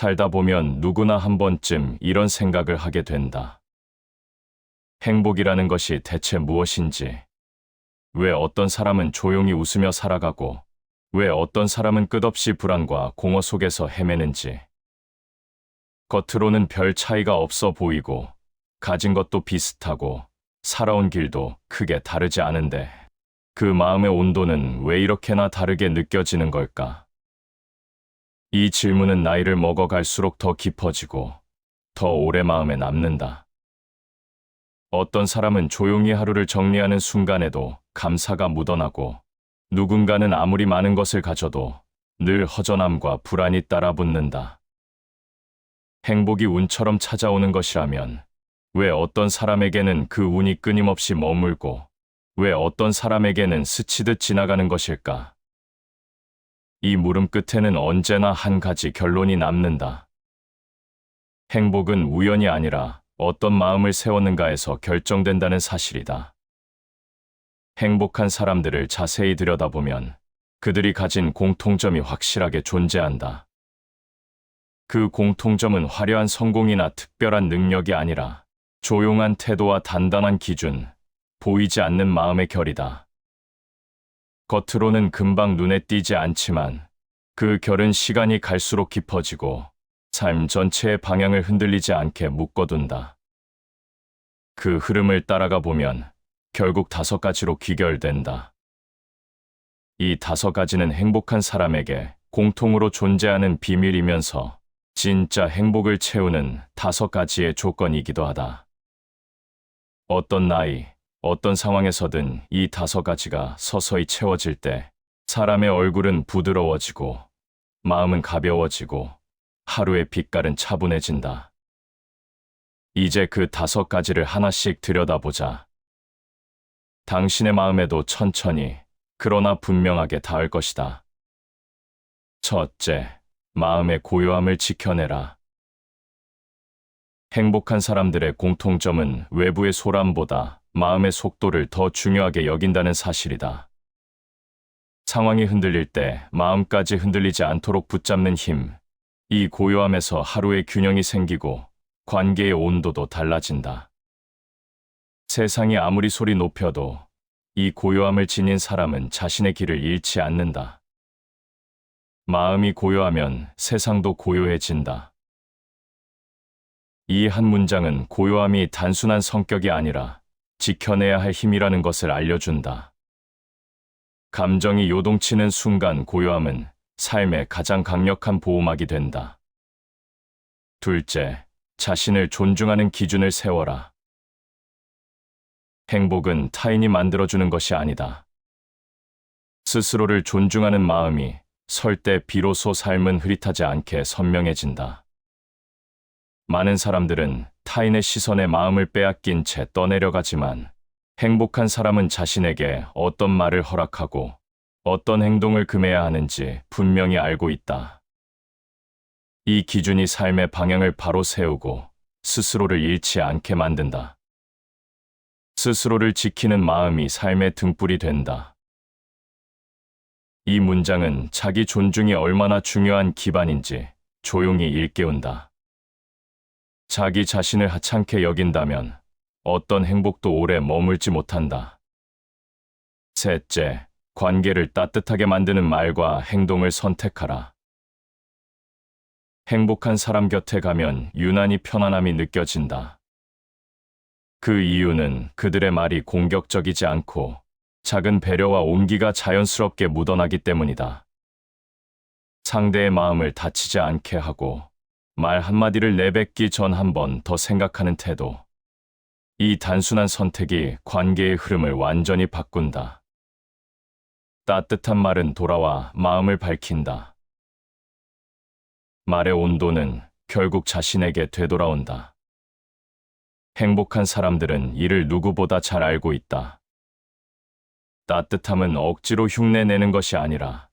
살다 보면 누구나 한 번쯤 이런 생각을 하게 된다. 행복이라는 것이 대체 무엇인지, 왜 어떤 사람은 조용히 웃으며 살아가고, 왜 어떤 사람은 끝없이 불안과 공허 속에서 헤매는지. 겉으로는 별 차이가 없어 보이고, 가진 것도 비슷하고, 살아온 길도 크게 다르지 않은데, 그 마음의 온도는 왜 이렇게나 다르게 느껴지는 걸까? 이 질문은 나이를 먹어갈수록 더 깊어지고, 더 오래 마음에 남는다. 어떤 사람은 조용히 하루를 정리하는 순간에도 감사가 묻어나고, 누군가는 아무리 많은 것을 가져도 늘 허전함과 불안이 따라붙는다. 행복이 운처럼 찾아오는 것이라면 왜 어떤 사람에게는 그 운이 끊임없이 머물고 왜 어떤 사람에게는 스치듯 지나가는 것일까? 이 물음 끝에는 언제나 한 가지 결론이 남는다. 행복은 우연이 아니라 어떤 마음을 세웠는가에서 결정된다는 사실이다. 행복한 사람들을 자세히 들여다보면 그들이 가진 공통점이 확실하게 존재한다. 그 공통점은 화려한 성공이나 특별한 능력이 아니라 조용한 태도와 단단한 기준, 보이지 않는 마음의 결이다. 겉으로는 금방 눈에 띄지 않지만 그 결은 시간이 갈수록 깊어지고 삶 전체의 방향을 흔들리지 않게 묶어둔다. 그 흐름을 따라가 보면 결국 5가지로 귀결된다. 이 5가지는 행복한 사람에게 공통으로 존재하는 비밀이면서 진짜 행복을 채우는 5가지의 조건이기도 하다. 어떤 나이, 어떤 상황에서든 이 5가지가 서서히 채워질 때 사람의 얼굴은 부드러워지고 마음은 가벼워지고 하루의 빛깔은 차분해진다. 이제 그 5가지를 하나씩 들여다보자. 당신의 마음에도 천천히, 그러나 분명하게 닿을 것이다. 첫째, 마음의 고요함을 지켜내라. 행복한 사람들의 공통점은 외부의 소란보다 마음의 속도를 더 중요하게 여긴다는 사실이다. 상황이 흔들릴 때 마음까지 흔들리지 않도록 붙잡는 힘, 이 고요함에서 하루의 균형이 생기고 관계의 온도도 달라진다. 세상이 아무리 소리 높여도 이 고요함을 지닌 사람은 자신의 길을 잃지 않는다. 마음이 고요하면 세상도 고요해진다. 이 한 문장은 고요함이 단순한 성격이 아니라 지켜내야 할 힘이라는 것을 알려준다. 감정이 요동치는 순간 고요함은 삶의 가장 강력한 보호막이 된다. 둘째, 자신을 존중하는 기준을 세워라. 행복은 타인이 만들어주는 것이 아니다. 스스로를 존중하는 마음이 설 때 비로소 삶은 흐릿하지 않게 선명해진다. 많은 사람들은 타인의 시선에 마음을 빼앗긴 채 떠내려가지만 행복한 사람은 자신에게 어떤 말을 허락하고 어떤 행동을 금해야 하는지 분명히 알고 있다. 이 기준이 삶의 방향을 바로 세우고 스스로를 잃지 않게 만든다. 스스로를 지키는 마음이 삶의 등불이 된다. 이 문장은 자기 존중이 얼마나 중요한 기반인지 조용히 일깨운다. 자기 자신을 하찮게 여긴다면 어떤 행복도 오래 머물지 못한다. 셋째, 관계를 따뜻하게 만드는 말과 행동을 선택하라. 행복한 사람 곁에 가면 유난히 편안함이 느껴진다. 그 이유는 그들의 말이 공격적이지 않고 작은 배려와 온기가 자연스럽게 묻어나기 때문이다. 상대의 마음을 다치지 않게 하고 말 한마디를 내뱉기 전 한 번 더 생각하는 태도. 이 단순한 선택이 관계의 흐름을 완전히 바꾼다. 따뜻한 말은 돌아와 마음을 밝힌다. 말의 온도는 결국 자신에게 되돌아온다. 행복한 사람들은 이를 누구보다 잘 알고 있다. 따뜻함은 억지로 흉내내는 것이 아니라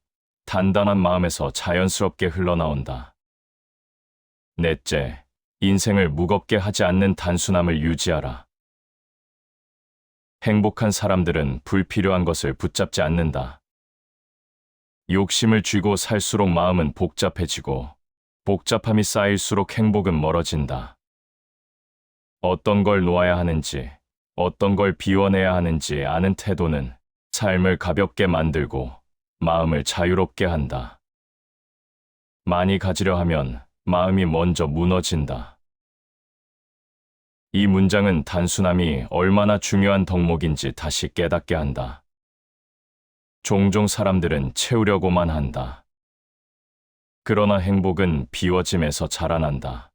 단단한 마음에서 자연스럽게 흘러나온다. 넷째, 인생을 무겁게 하지 않는 단순함을 유지하라. 행복한 사람들은 불필요한 것을 붙잡지 않는다. 욕심을 쥐고 살수록 마음은 복잡해지고 복잡함이 쌓일수록 행복은 멀어진다. 어떤 걸 놓아야 하는지, 어떤 걸 비워내야 하는지 아는 태도는 삶을 가볍게 만들고 마음을 자유롭게 한다. 많이 가지려 하면 마음이 먼저 무너진다. 이 문장은 단순함이 얼마나 중요한 덕목인지 다시 깨닫게 한다. 종종 사람들은 채우려고만 한다. 그러나 행복은 비워짐에서 자라난다.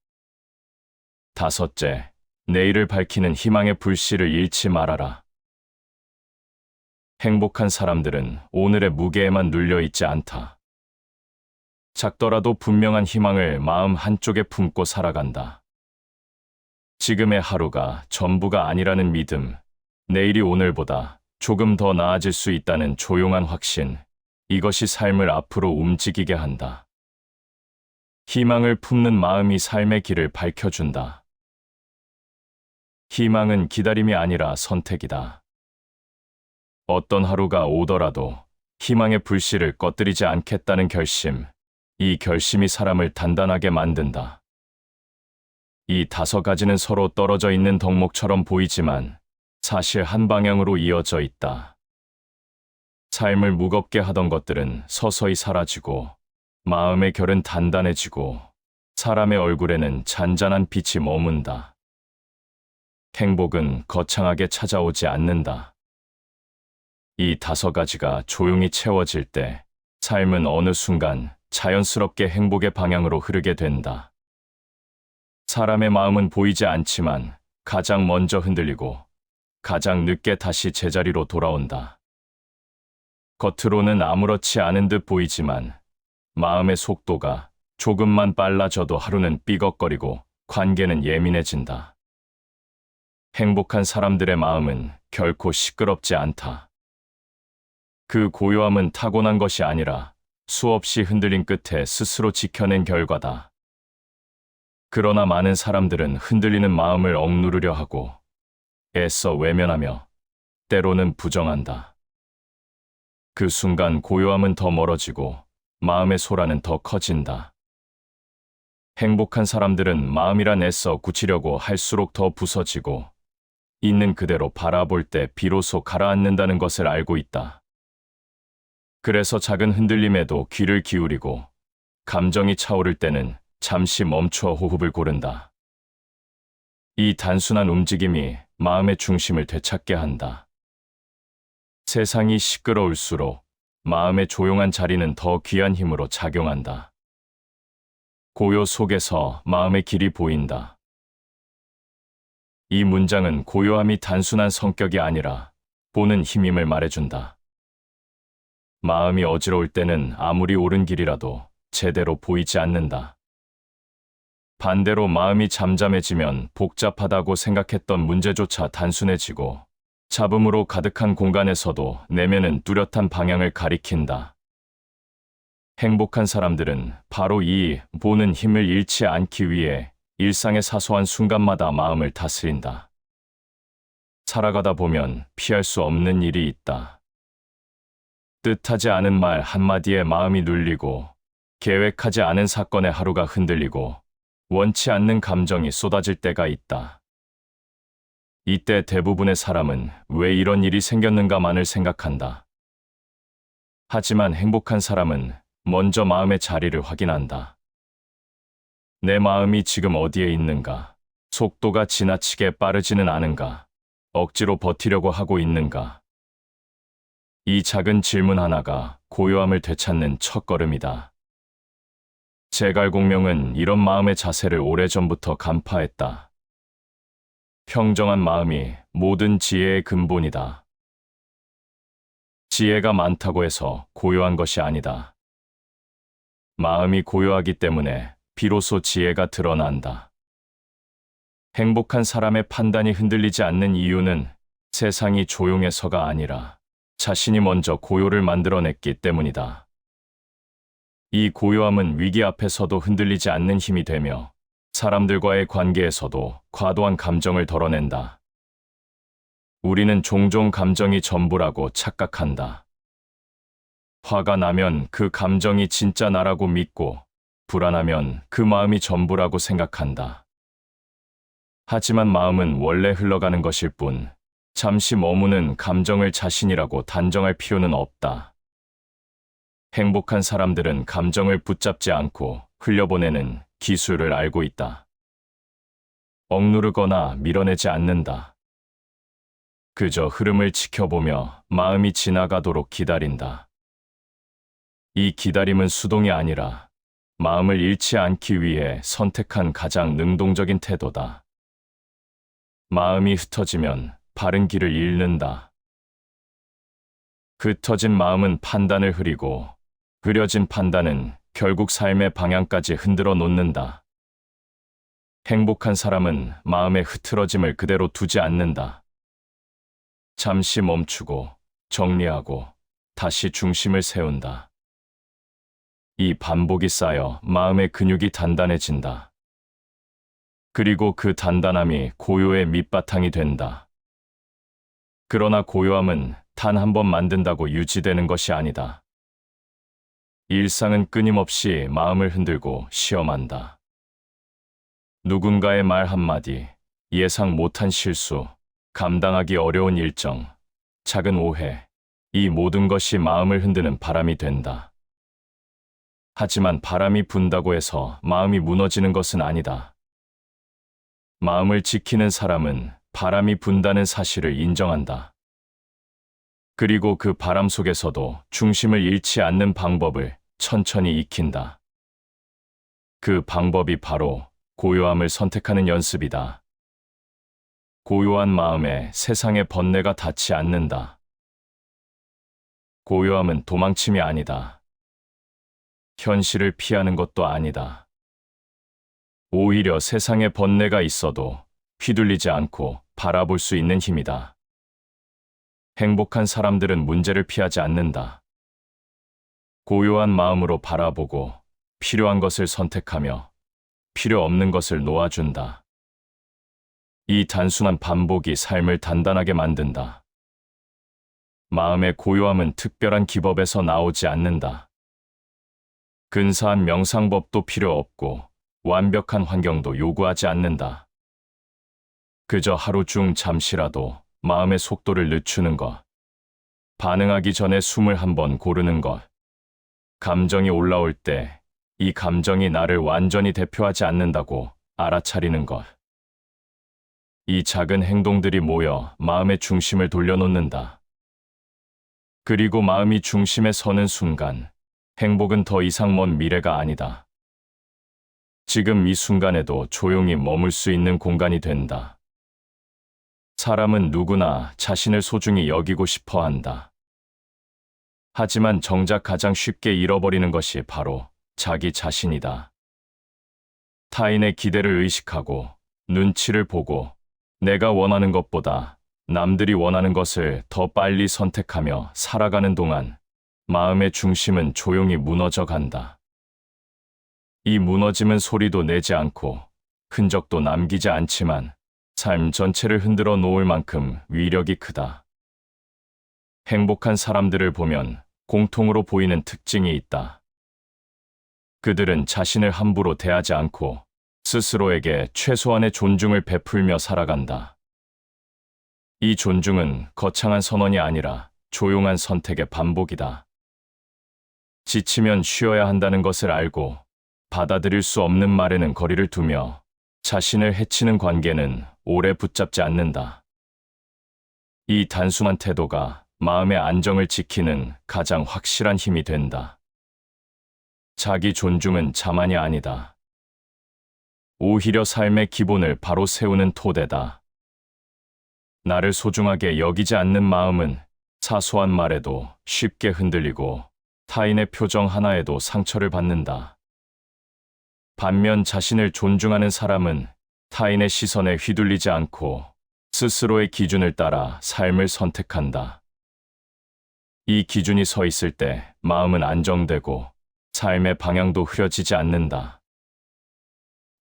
다섯째, 내일을 밝히는 희망의 불씨를 잃지 말아라. 행복한 사람들은 오늘의 무게에만 눌려 있지 않다. 작더라도 분명한 희망을 마음 한쪽에 품고 살아간다. 지금의 하루가 전부가 아니라는 믿음, 내일이 오늘보다 조금 더 나아질 수 있다는 조용한 확신, 이것이 삶을 앞으로 움직이게 한다. 희망을 품는 마음이 삶의 길을 밝혀준다. 희망은 기다림이 아니라 선택이다. 어떤 하루가 오더라도 희망의 불씨를 꺼뜨리지 않겠다는 결심, 이 결심이 사람을 단단하게 만든다. 이 5가지는 서로 떨어져 있는 덕목처럼 보이지만 사실 한 방향으로 이어져 있다. 삶을 무겁게 하던 것들은 서서히 사라지고 마음의 결은 단단해지고 사람의 얼굴에는 잔잔한 빛이 머문다. 행복은 거창하게 찾아오지 않는다. 이 5가지가 조용히 채워질 때 삶은 어느 순간 자연스럽게 행복의 방향으로 흐르게 된다. 사람의 마음은 보이지 않지만 가장 먼저 흔들리고 가장 늦게 다시 제자리로 돌아온다. 겉으로는 아무렇지 않은 듯 보이지만 마음의 속도가 조금만 빨라져도 하루는 삐걱거리고 관계는 예민해진다. 행복한 사람들의 마음은 결코 시끄럽지 않다. 그 고요함은 타고난 것이 아니라 수없이 흔들린 끝에 스스로 지켜낸 결과다. 그러나 많은 사람들은 흔들리는 마음을 억누르려 하고 애써 외면하며 때로는 부정한다. 그 순간 고요함은 더 멀어지고 마음의 소란은 더 커진다. 행복한 사람들은 마음이란 애써 굳히려고 할수록 더 부서지고 있는 그대로 바라볼 때 비로소 가라앉는다는 것을 알고 있다. 그래서 작은 흔들림에도 귀를 기울이고 감정이 차오를 때는 잠시 멈춰 호흡을 고른다. 이 단순한 움직임이 마음의 중심을 되찾게 한다. 세상이 시끄러울수록 마음의 조용한 자리는 더 귀한 힘으로 작용한다. 고요 속에서 마음의 길이 보인다. 이 문장은 고요함이 단순한 성격이 아니라 보는 힘임을 말해준다. 마음이 어지러울 때는 아무리 옳은 길이라도 제대로 보이지 않는다. 반대로 마음이 잠잠해지면 복잡하다고 생각했던 문제조차 단순해지고 잡음으로 가득한 공간에서도 내면은 뚜렷한 방향을 가리킨다. 행복한 사람들은 바로 이 보는 힘을 잃지 않기 위해 일상의 사소한 순간마다 마음을 다스린다. 살아가다 보면 피할 수 없는 일이 있다. 뜻하지 않은 말 한마디에 마음이 눌리고 계획하지 않은 사건에 하루가 흔들리고 원치 않는 감정이 쏟아질 때가 있다. 이때 대부분의 사람은 왜 이런 일이 생겼는가만을 생각한다. 하지만 행복한 사람은 먼저 마음의 자리를 확인한다. 내 마음이 지금 어디에 있는가? 속도가 지나치게 빠르지는 않은가? 억지로 버티려고 하고 있는가? 이 작은 질문 하나가 고요함을 되찾는 첫걸음이다. 제갈공명은 이런 마음의 자세를 오래전부터 간파했다. 평정한 마음이 모든 지혜의 근본이다. 지혜가 많다고 해서 고요한 것이 아니다. 마음이 고요하기 때문에 비로소 지혜가 드러난다. 행복한 사람의 판단이 흔들리지 않는 이유는 세상이 조용해서가 아니라 자신이 먼저 고요를 만들어냈기 때문이다. 이 고요함은 위기 앞에서도 흔들리지 않는 힘이 되며 사람들과의 관계에서도 과도한 감정을 덜어낸다. 우리는 종종 감정이 전부라고 착각한다. 화가 나면 그 감정이 진짜 나라고 믿고 불안하면 그 마음이 전부라고 생각한다. 하지만 마음은 원래 흘러가는 것일 뿐, 잠시 머무는 감정을 자신이라고 단정할 필요는 없다. 행복한 사람들은 감정을 붙잡지 않고 흘려보내는 기술을 알고 있다. 억누르거나 밀어내지 않는다. 그저 흐름을 지켜보며 마음이 지나가도록 기다린다. 이 기다림은 수동이 아니라 마음을 잃지 않기 위해 선택한 가장 능동적인 태도다. 마음이 흩어지면 바른 길을 잃는다. 흩어진 마음은 판단을 흐리고 흐려진 판단은 결국 삶의 방향까지 흔들어 놓는다. 행복한 사람은 마음의 흐트러짐을 그대로 두지 않는다. 잠시 멈추고 정리하고 다시 중심을 세운다. 이 반복이 쌓여 마음의 근육이 단단해진다. 그리고 그 단단함이 고요의 밑바탕이 된다. 그러나 고요함은 단 한 번 만든다고 유지되는 것이 아니다. 일상은 끊임없이 마음을 흔들고 시험한다. 누군가의 말 한마디, 예상 못한 실수, 감당하기 어려운 일정, 작은 오해, 이 모든 것이 마음을 흔드는 바람이 된다. 하지만 바람이 분다고 해서 마음이 무너지는 것은 아니다. 마음을 지키는 사람은 바람이 분다는 사실을 인정한다. 그리고 그 바람 속에서도 중심을 잃지 않는 방법을 천천히 익힌다. 그 방법이 바로 고요함을 선택하는 연습이다. 고요한 마음에 세상의 번뇌가 닿지 않는다. 고요함은 도망침이 아니다. 현실을 피하는 것도 아니다. 오히려 세상의 번뇌가 있어도 휘둘리지 않고 바라볼 수 있는 힘이다. 행복한 사람들은 문제를 피하지 않는다. 고요한 마음으로 바라보고 필요한 것을 선택하며 필요 없는 것을 놓아준다. 이 단순한 반복이 삶을 단단하게 만든다. 마음의 고요함은 특별한 기법에서 나오지 않는다. 근사한 명상법도 필요 없고 완벽한 환경도 요구하지 않는다. 그저 하루 중 잠시라도 마음의 속도를 늦추는 것, 반응하기 전에 숨을 한번 고르는 것, 감정이 올라올 때 이 감정이 나를 완전히 대표하지 않는다고 알아차리는 것. 이 작은 행동들이 모여 마음의 중심을 돌려놓는다. 그리고 마음이 중심에 서는 순간 행복은 더 이상 먼 미래가 아니다. 지금 이 순간에도 조용히 머물 수 있는 공간이 된다. 사람은 누구나 자신을 소중히 여기고 싶어 한다. 하지만 정작 가장 쉽게 잃어버리는 것이 바로 자기 자신이다. 타인의 기대를 의식하고 눈치를 보고 내가 원하는 것보다 남들이 원하는 것을 더 빨리 선택하며 살아가는 동안 마음의 중심은 조용히 무너져 간다. 이 무너짐은 소리도 내지 않고 흔적도 남기지 않지만 삶 전체를 흔들어 놓을 만큼 위력이 크다. 행복한 사람들을 보면 공통으로 보이는 특징이 있다. 그들은 자신을 함부로 대하지 않고 스스로에게 최소한의 존중을 베풀며 살아간다. 이 존중은 거창한 선언이 아니라 조용한 선택의 반복이다. 지치면 쉬어야 한다는 것을 알고 받아들일 수 없는 말에는 거리를 두며 자신을 해치는 관계는 오래 붙잡지 않는다. 이 단순한 태도가 마음의 안정을 지키는 가장 확실한 힘이 된다. 자기 존중은 자만이 아니다. 오히려 삶의 기본을 바로 세우는 토대다. 나를 소중하게 여기지 않는 마음은 사소한 말에도 쉽게 흔들리고 타인의 표정 하나에도 상처를 받는다. 반면 자신을 존중하는 사람은 타인의 시선에 휘둘리지 않고 스스로의 기준을 따라 삶을 선택한다. 이 기준이 서 있을 때 마음은 안정되고 삶의 방향도 흐려지지 않는다.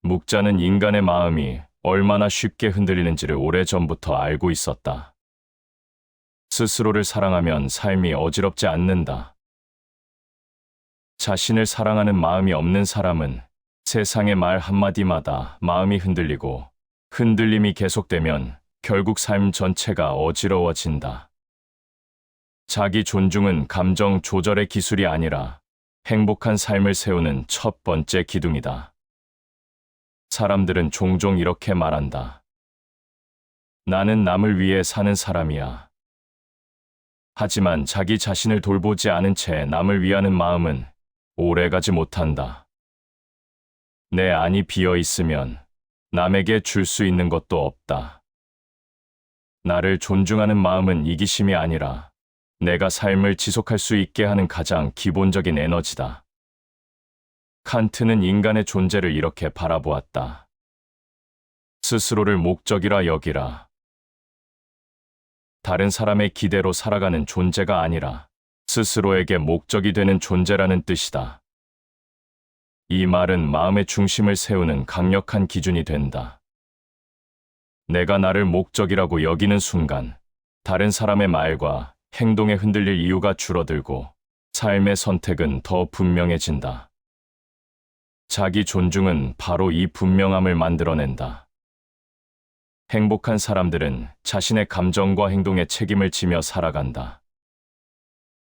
묵자는 인간의 마음이 얼마나 쉽게 흔들리는지를 오래전부터 알고 있었다. 스스로를 사랑하면 삶이 어지럽지 않는다. 자신을 사랑하는 마음이 없는 사람은 세상의 말 한마디마다 마음이 흔들리고 흔들림이 계속되면 결국 삶 전체가 어지러워진다. 자기 존중은 감정 조절의 기술이 아니라 행복한 삶을 세우는 첫 번째 기둥이다. 사람들은 종종 이렇게 말한다. 나는 남을 위해 사는 사람이야. 하지만 자기 자신을 돌보지 않은 채 남을 위하는 마음은 오래가지 못한다. 내 안이 비어 있으면 남에게 줄 수 있는 것도 없다. 나를 존중하는 마음은 이기심이 아니라 내가 삶을 지속할 수 있게 하는 가장 기본적인 에너지다. 칸트는 인간의 존재를 이렇게 바라보았다. 스스로를 목적이라 여기라. 다른 사람의 기대로 살아가는 존재가 아니라 스스로에게 목적이 되는 존재라는 뜻이다. 이 말은 마음의 중심을 세우는 강력한 기준이 된다. 내가 나를 목적이라고 여기는 순간 다른 사람의 말과 행동에 흔들릴 이유가 줄어들고 삶의 선택은 더 분명해진다. 자기 존중은 바로 이 분명함을 만들어낸다. 행복한 사람들은 자신의 감정과 행동에 책임을 지며 살아간다.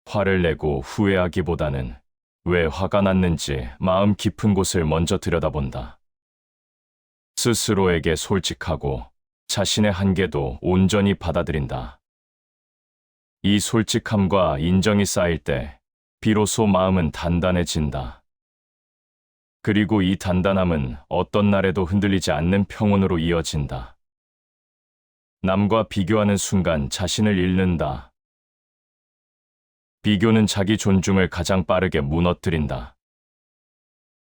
화를 내고 후회하기보다는 왜 화가 났는지 마음 깊은 곳을 먼저 들여다본다. 스스로에게 솔직하고 자신의 한계도 온전히 받아들인다. 이 솔직함과 인정이 쌓일 때 비로소 마음은 단단해진다. 그리고 이 단단함은 어떤 날에도 흔들리지 않는 평온으로 이어진다. 남과 비교하는 순간 자신을 잃는다. 비교는 자기 존중을 가장 빠르게 무너뜨린다.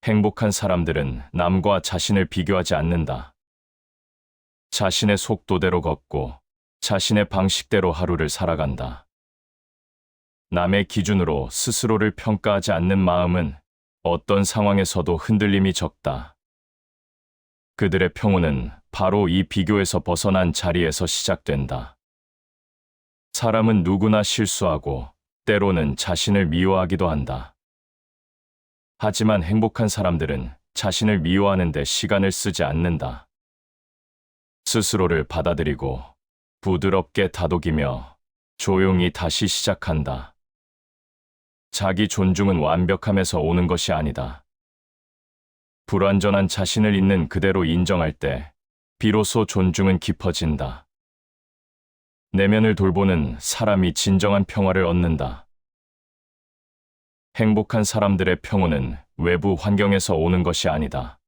행복한 사람들은 남과 자신을 비교하지 않는다. 자신의 속도대로 걷고 자신의 방식대로 하루를 살아간다. 남의 기준으로 스스로를 평가하지 않는 마음은 어떤 상황에서도 흔들림이 적다. 그들의 평온은 바로 이 비교에서 벗어난 자리에서 시작된다. 사람은 누구나 실수하고 때로는 자신을 미워하기도 한다. 하지만 행복한 사람들은 자신을 미워하는 데 시간을 쓰지 않는다. 스스로를 받아들이고 부드럽게 다독이며 조용히 다시 시작한다. 자기 존중은 완벽함에서 오는 것이 아니다. 불완전한 자신을 있는 그대로 인정할 때 비로소 존중은 깊어진다. 내면을 돌보는 사람이 진정한 평화를 얻는다. 행복한 사람들의 평온은 외부 환경에서 오는 것이 아니다.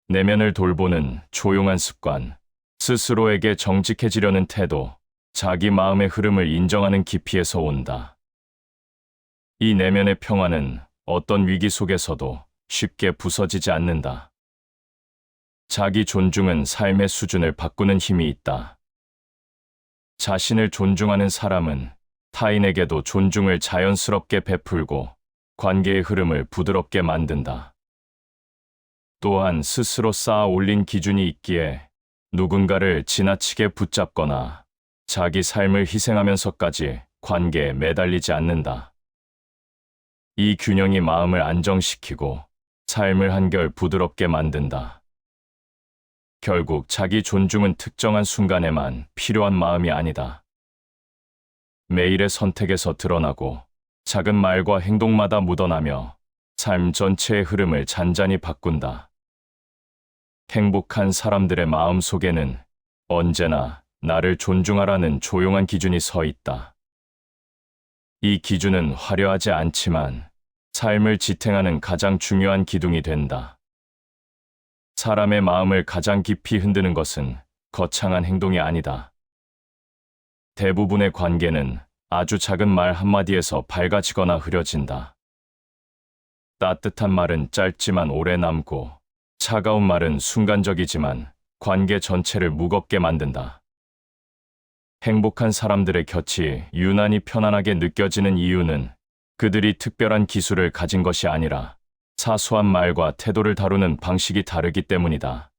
내면을 돌보는 조용한 습관, 스스로에게 정직해지려는 태도, 자기 마음의 흐름을 인정하는 깊이에서 온다. 이 내면의 평화는 어떤 위기 속에서도 쉽게 부서지지 않는다. 자기 존중은 삶의 수준을 바꾸는 힘이 있다. 자신을 존중하는 사람은 타인에게도 존중을 자연스럽게 베풀고 관계의 흐름을 부드럽게 만든다. 또한 스스로 쌓아 올린 기준이 있기에 누군가를 지나치게 붙잡거나 자기 삶을 희생하면서까지 관계에 매달리지 않는다. 이 균형이 마음을 안정시키고 삶을 한결 부드럽게 만든다. 결국 자기 존중은 특정한 순간에만 필요한 마음이 아니다. 매일의 선택에서 드러나고 작은 말과 행동마다 묻어나며 삶 전체의 흐름을 잔잔히 바꾼다. 행복한 사람들의 마음 속에는 언제나 나를 존중하라는 조용한 기준이 서 있다. 이 기준은 화려하지 않지만 삶을 지탱하는 가장 중요한 기둥이 된다. 사람의 마음을 가장 깊이 흔드는 것은 거창한 행동이 아니다. 대부분의 관계는 아주 작은 말 한마디에서 밝아지거나 흐려진다. 따뜻한 말은 짧지만 오래 남고 차가운 말은 순간적이지만 관계 전체를 무겁게 만든다. 행복한 사람들의 곁이 유난히 편안하게 느껴지는 이유는 그들이 특별한 기술을 가진 것이 아니라 사소한 말과 태도를 다루는 방식이 다르기 때문이다.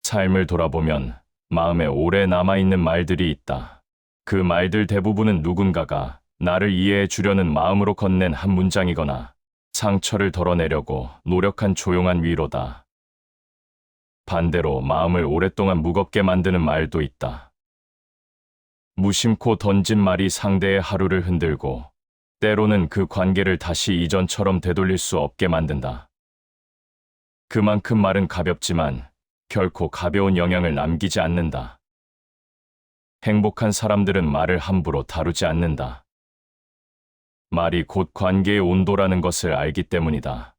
삶을 돌아보면 마음에 오래 남아있는 말들이 있다. 그 말들 대부분은 누군가가 나를 이해해 주려는 마음으로 건넨 한 문장이거나 상처를 덜어내려고 노력한 조용한 위로다. 반대로 마음을 오랫동안 무겁게 만드는 말도 있다. 무심코 던진 말이 상대의 하루를 흔들고 때로는 그 관계를 다시 이전처럼 되돌릴 수 없게 만든다. 그만큼 말은 가볍지만 결코 가벼운 영향을 남기지 않는다. 행복한 사람들은 말을 함부로 다루지 않는다. 말이 곧 관계의 온도라는 것을 알기 때문이다.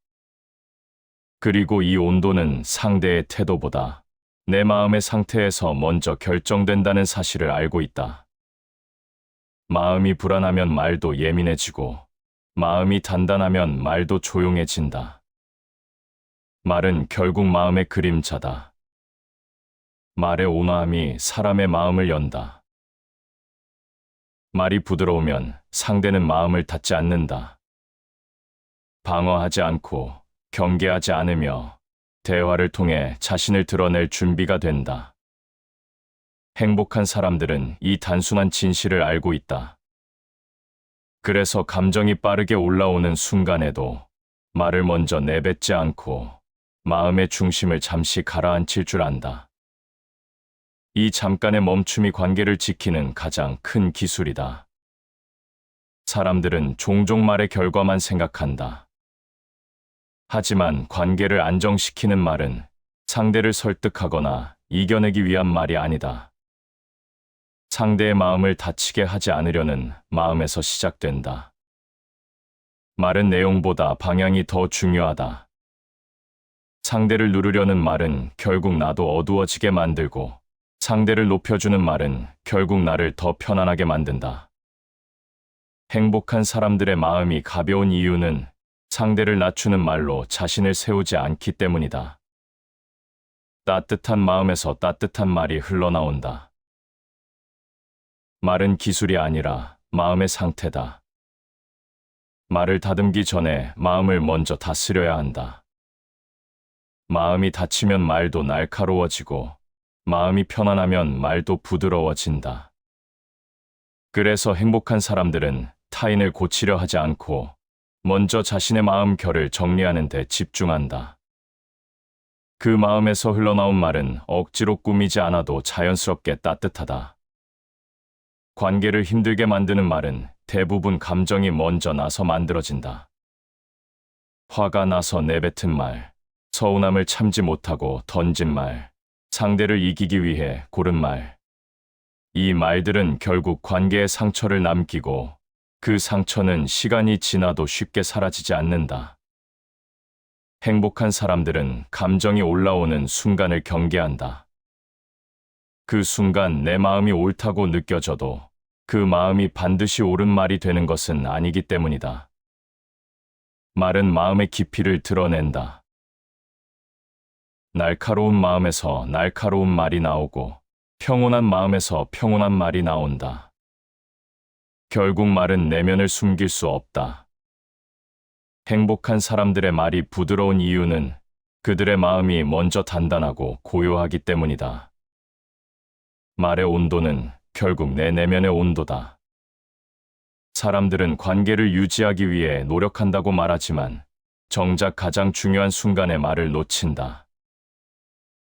그리고 이 온도는 상대의 태도보다 내 마음의 상태에서 먼저 결정된다는 사실을 알고 있다. 마음이 불안하면 말도 예민해지고, 마음이 단단하면 말도 조용해진다. 말은 결국 마음의 그림자다. 말의 온화함이 사람의 마음을 연다. 말이 부드러우면 상대는 마음을 닫지 않는다. 방어하지 않고 경계하지 않으며 대화를 통해 자신을 드러낼 준비가 된다. 행복한 사람들은 이 단순한 진실을 알고 있다. 그래서 감정이 빠르게 올라오는 순간에도 말을 먼저 내뱉지 않고 마음의 중심을 잠시 가라앉힐 줄 안다. 이 잠깐의 멈춤이 관계를 지키는 가장 큰 기술이다. 사람들은 종종 말의 결과만 생각한다. 하지만 관계를 안정시키는 말은 상대를 설득하거나 이겨내기 위한 말이 아니다. 상대의 마음을 다치게 하지 않으려는 마음에서 시작된다. 말은 내용보다 방향이 더 중요하다. 상대를 누르려는 말은 결국 나도 어두워지게 만들고, 상대를 높여주는 말은 결국 나를 더 편안하게 만든다. 행복한 사람들의 마음이 가벼운 이유는 상대를 낮추는 말로 자신을 세우지 않기 때문이다. 따뜻한 마음에서 따뜻한 말이 흘러나온다. 말은 기술이 아니라 마음의 상태다. 말을 다듬기 전에 마음을 먼저 다스려야 한다. 마음이 다치면 말도 날카로워지고, 마음이 편안하면 말도 부드러워진다. 그래서 행복한 사람들은 타인을 고치려 하지 않고 먼저 자신의 마음 결을 정리하는 데 집중한다. 그 마음에서 흘러나온 말은 억지로 꾸미지 않아도 자연스럽게 따뜻하다. 관계를 힘들게 만드는 말은 대부분 감정이 먼저 나서 만들어진다. 화가 나서 내뱉은 말, 서운함을 참지 못하고 던진 말, 상대를 이기기 위해 고른 말. 이 말들은 결국 관계에 상처를 남기고 그 상처는 시간이 지나도 쉽게 사라지지 않는다. 행복한 사람들은 감정이 올라오는 순간을 경계한다. 그 순간 내 마음이 옳다고 느껴져도 그 마음이 반드시 옳은 말이 되는 것은 아니기 때문이다. 말은 마음의 깊이를 드러낸다. 날카로운 마음에서 날카로운 말이 나오고 평온한 마음에서 평온한 말이 나온다. 결국 말은 내면을 숨길 수 없다. 행복한 사람들의 말이 부드러운 이유는 그들의 마음이 먼저 단단하고 고요하기 때문이다. 말의 온도는 결국 내 내면의 온도다. 사람들은 관계를 유지하기 위해 노력한다고 말하지만 정작 가장 중요한 순간에 말을 놓친다.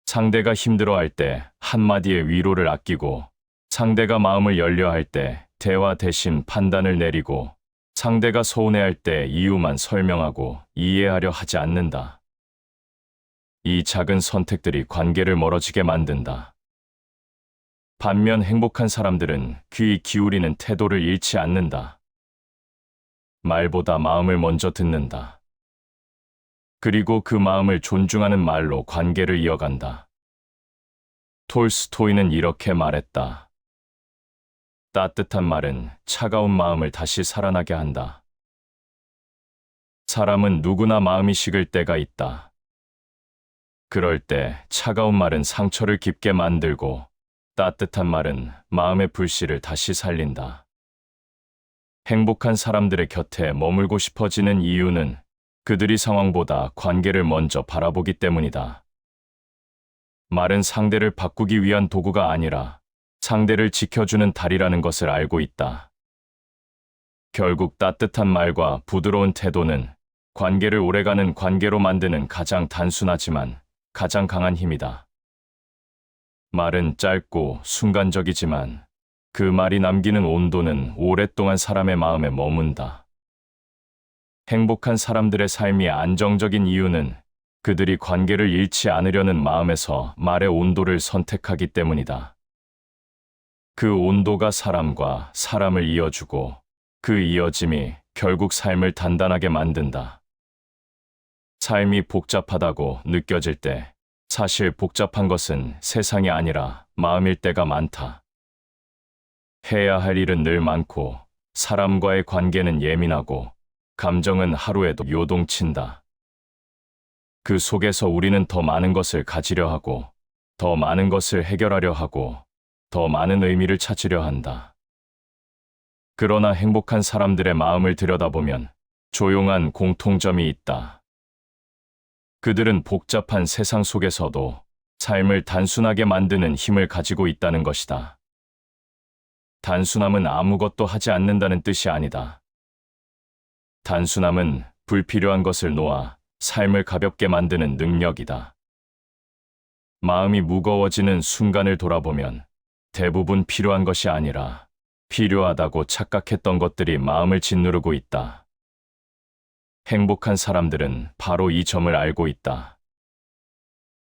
상대가 힘들어할 때 한마디의 위로를 아끼고, 상대가 마음을 열려 할 때 대화 대신 판단을 내리고, 상대가 서운해할 때 이유만 설명하고 이해하려 하지 않는다. 이 작은 선택들이 관계를 멀어지게 만든다. 반면 행복한 사람들은 귀 기울이는 태도를 잃지 않는다. 말보다 마음을 먼저 듣는다. 그리고 그 마음을 존중하는 말로 관계를 이어간다. 톨스토이는 이렇게 말했다. 따뜻한 말은 차가운 마음을 다시 살아나게 한다. 사람은 누구나 마음이 식을 때가 있다. 그럴 때 차가운 말은 상처를 깊게 만들고, 따뜻한 말은 마음의 불씨를 다시 살린다. 행복한 사람들의 곁에 머물고 싶어지는 이유는 그들이 상황보다 관계를 먼저 바라보기 때문이다. 말은 상대를 바꾸기 위한 도구가 아니라 상대를 지켜주는 달이라는 것을 알고 있다. 결국 따뜻한 말과 부드러운 태도는 관계를 오래가는 관계로 만드는 가장 단순하지만 가장 강한 힘이다. 말은 짧고 순간적이지만 그 말이 남기는 온도는 오랫동안 사람의 마음에 머문다. 행복한 사람들의 삶이 안정적인 이유는 그들이 관계를 잃지 않으려는 마음에서 말의 온도를 선택하기 때문이다. 그 온도가 사람과 사람을 이어주고 그 이어짐이 결국 삶을 단단하게 만든다. 삶이 복잡하다고 느껴질 때 사실 복잡한 것은 세상이 아니라 마음일 때가 많다. 해야 할 일은 늘 많고 사람과의 관계는 예민하고 감정은 하루에도 요동친다. 그 속에서 우리는 더 많은 것을 가지려 하고 더 많은 것을 해결하려 하고 더 많은 의미를 찾으려 한다. 그러나 행복한 사람들의 마음을 들여다보면 조용한 공통점이 있다. 그들은 복잡한 세상 속에서도 삶을 단순하게 만드는 힘을 가지고 있다는 것이다. 단순함은 아무것도 하지 않는다는 뜻이 아니다. 단순함은 불필요한 것을 놓아 삶을 가볍게 만드는 능력이다. 마음이 무거워지는 순간을 돌아보면 대부분 필요한 것이 아니라 필요하다고 착각했던 것들이 마음을 짓누르고 있다. 행복한 사람들은 바로 이 점을 알고 있다.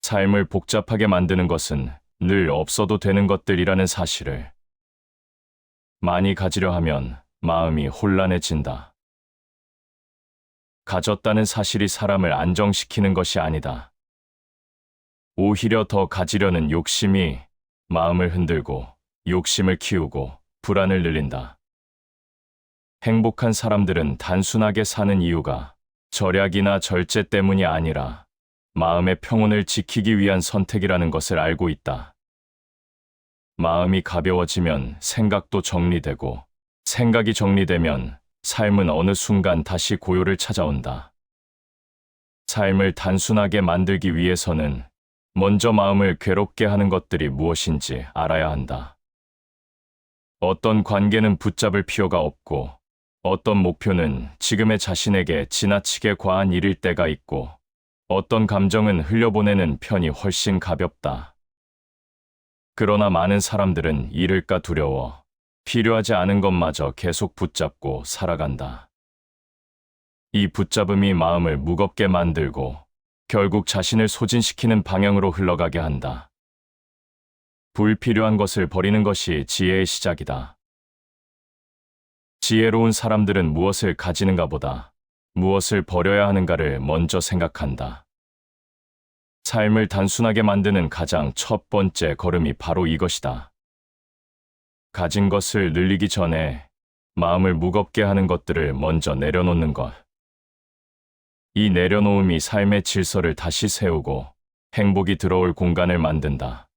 삶을 복잡하게 만드는 것은 늘 없어도 되는 것들이라는 사실을. 많이 가지려 하면 마음이 혼란해진다. 가졌다는 사실이 사람을 안정시키는 것이 아니다. 오히려 더 가지려는 욕심이 마음을 흔들고 욕심을 키우고 불안을 늘린다. 행복한 사람들은 단순하게 사는 이유가 절약이나 절제 때문이 아니라 마음의 평온을 지키기 위한 선택이라는 것을 알고 있다. 마음이 가벼워지면 생각도 정리되고 생각이 정리되면 삶은 어느 순간 다시 고요를 찾아온다. 삶을 단순하게 만들기 위해서는 먼저 마음을 괴롭게 하는 것들이 무엇인지 알아야 한다. 어떤 관계는 붙잡을 필요가 없고 어떤 목표는 지금의 자신에게 지나치게 과한 일일 때가 있고 어떤 감정은 흘려보내는 편이 훨씬 가볍다. 그러나 많은 사람들은 잃을까 두려워 필요하지 않은 것마저 계속 붙잡고 살아간다. 이 붙잡음이 마음을 무겁게 만들고 결국 자신을 소진시키는 방향으로 흘러가게 한다. 불필요한 것을 버리는 것이 지혜의 시작이다. 지혜로운 사람들은 무엇을 가지는가 보다 무엇을 버려야 하는가를 먼저 생각한다. 삶을 단순하게 만드는 가장 첫 번째 걸음이 바로 이것이다. 가진 것을 늘리기 전에 마음을 무겁게 하는 것들을 먼저 내려놓는 것. 이 내려놓음이 삶의 질서를 다시 세우고 행복이 들어올 공간을 만든다.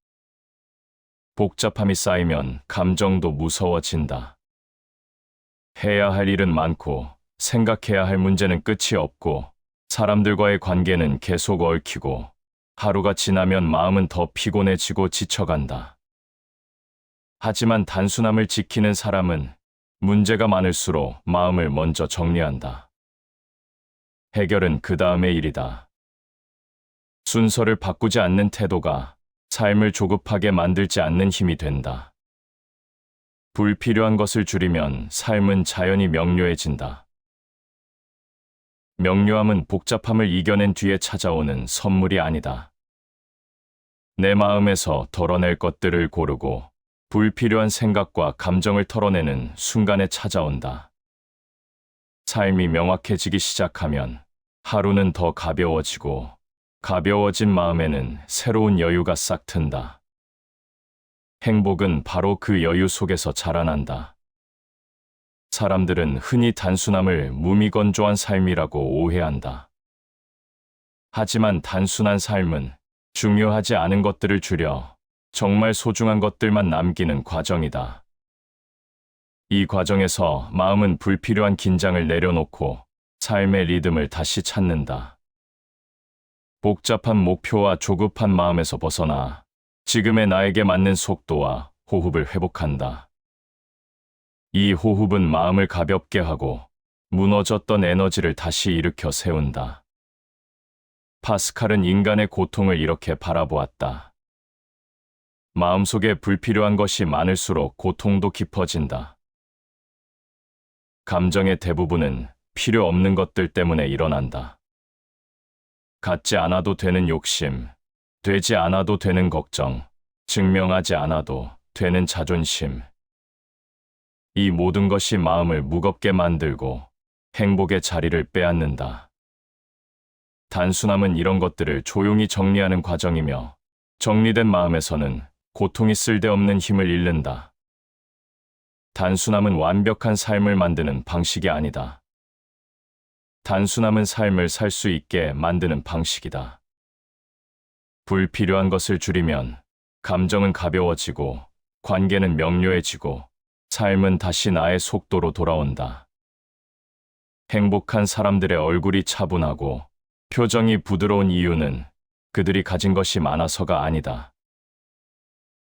복잡함이 쌓이면 감정도 무서워진다. 해야 할 일은 많고 생각해야 할 문제는 끝이 없고 사람들과의 관계는 계속 얽히고 하루가 지나면 마음은 더 피곤해지고 지쳐간다. 하지만 단순함을 지키는 사람은 문제가 많을수록 마음을 먼저 정리한다. 해결은 그 다음의 일이다. 순서를 바꾸지 않는 태도가 삶을 조급하게 만들지 않는 힘이 된다. 불필요한 것을 줄이면 삶은 자연히 명료해진다. 명료함은 복잡함을 이겨낸 뒤에 찾아오는 선물이 아니다. 내 마음에서 덜어낼 것들을 고르고 불필요한 생각과 감정을 털어내는 순간에 찾아온다. 삶이 명확해지기 시작하면 하루는 더 가벼워지고 가벼워진 마음에는 새로운 여유가 싹 튼다. 행복은 바로 그 여유 속에서 자라난다. 사람들은 흔히 단순함을 무미건조한 삶이라고 오해한다. 하지만 단순한 삶은 중요하지 않은 것들을 줄여 정말 소중한 것들만 남기는 과정이다. 이 과정에서 마음은 불필요한 긴장을 내려놓고 삶의 리듬을 다시 찾는다. 복잡한 목표와 조급한 마음에서 벗어나 지금의 나에게 맞는 속도와 호흡을 회복한다. 이 호흡은 마음을 가볍게 하고 무너졌던 에너지를 다시 일으켜 세운다. 파스칼은 인간의 고통을 이렇게 바라보았다. 마음속에 불필요한 것이 많을수록 고통도 깊어진다. 감정의 대부분은 필요 없는 것들 때문에 일어난다. 갖지 않아도 되는 욕심, 되지 않아도 되는 걱정, 증명하지 않아도 되는 자존심. 이 모든 것이 마음을 무겁게 만들고 행복의 자리를 빼앗는다. 단순함은 이런 것들을 조용히 정리하는 과정이며 정리된 마음에서는 고통이 쓸데없는 힘을 잃는다. 단순함은 완벽한 삶을 만드는 방식이 아니다. 단순함은 삶을 살 수 있게 만드는 방식이다. 불필요한 것을 줄이면 감정은 가벼워지고 관계는 명료해지고 삶은 다시 나의 속도로 돌아온다. 행복한 사람들의 얼굴이 차분하고 표정이 부드러운 이유는 그들이 가진 것이 많아서가 아니다.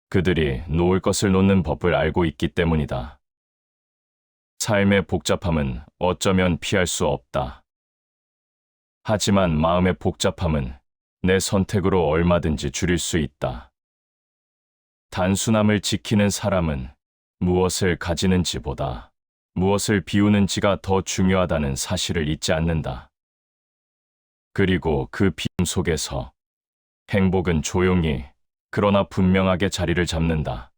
그들이 놓을 것을 놓는 법을 알고 있기 때문이다. 삶의 복잡함은 어쩌면 피할 수 없다. 하지만 마음의 복잡함은 내 선택으로 얼마든지 줄일 수 있다. 단순함을 지키는 사람은 무엇을 가지는지보다 무엇을 비우는지가 더 중요하다는 사실을 잊지 않는다. 그리고 그 비움 속에서 행복은 조용히 그러나 분명하게 자리를 잡는다.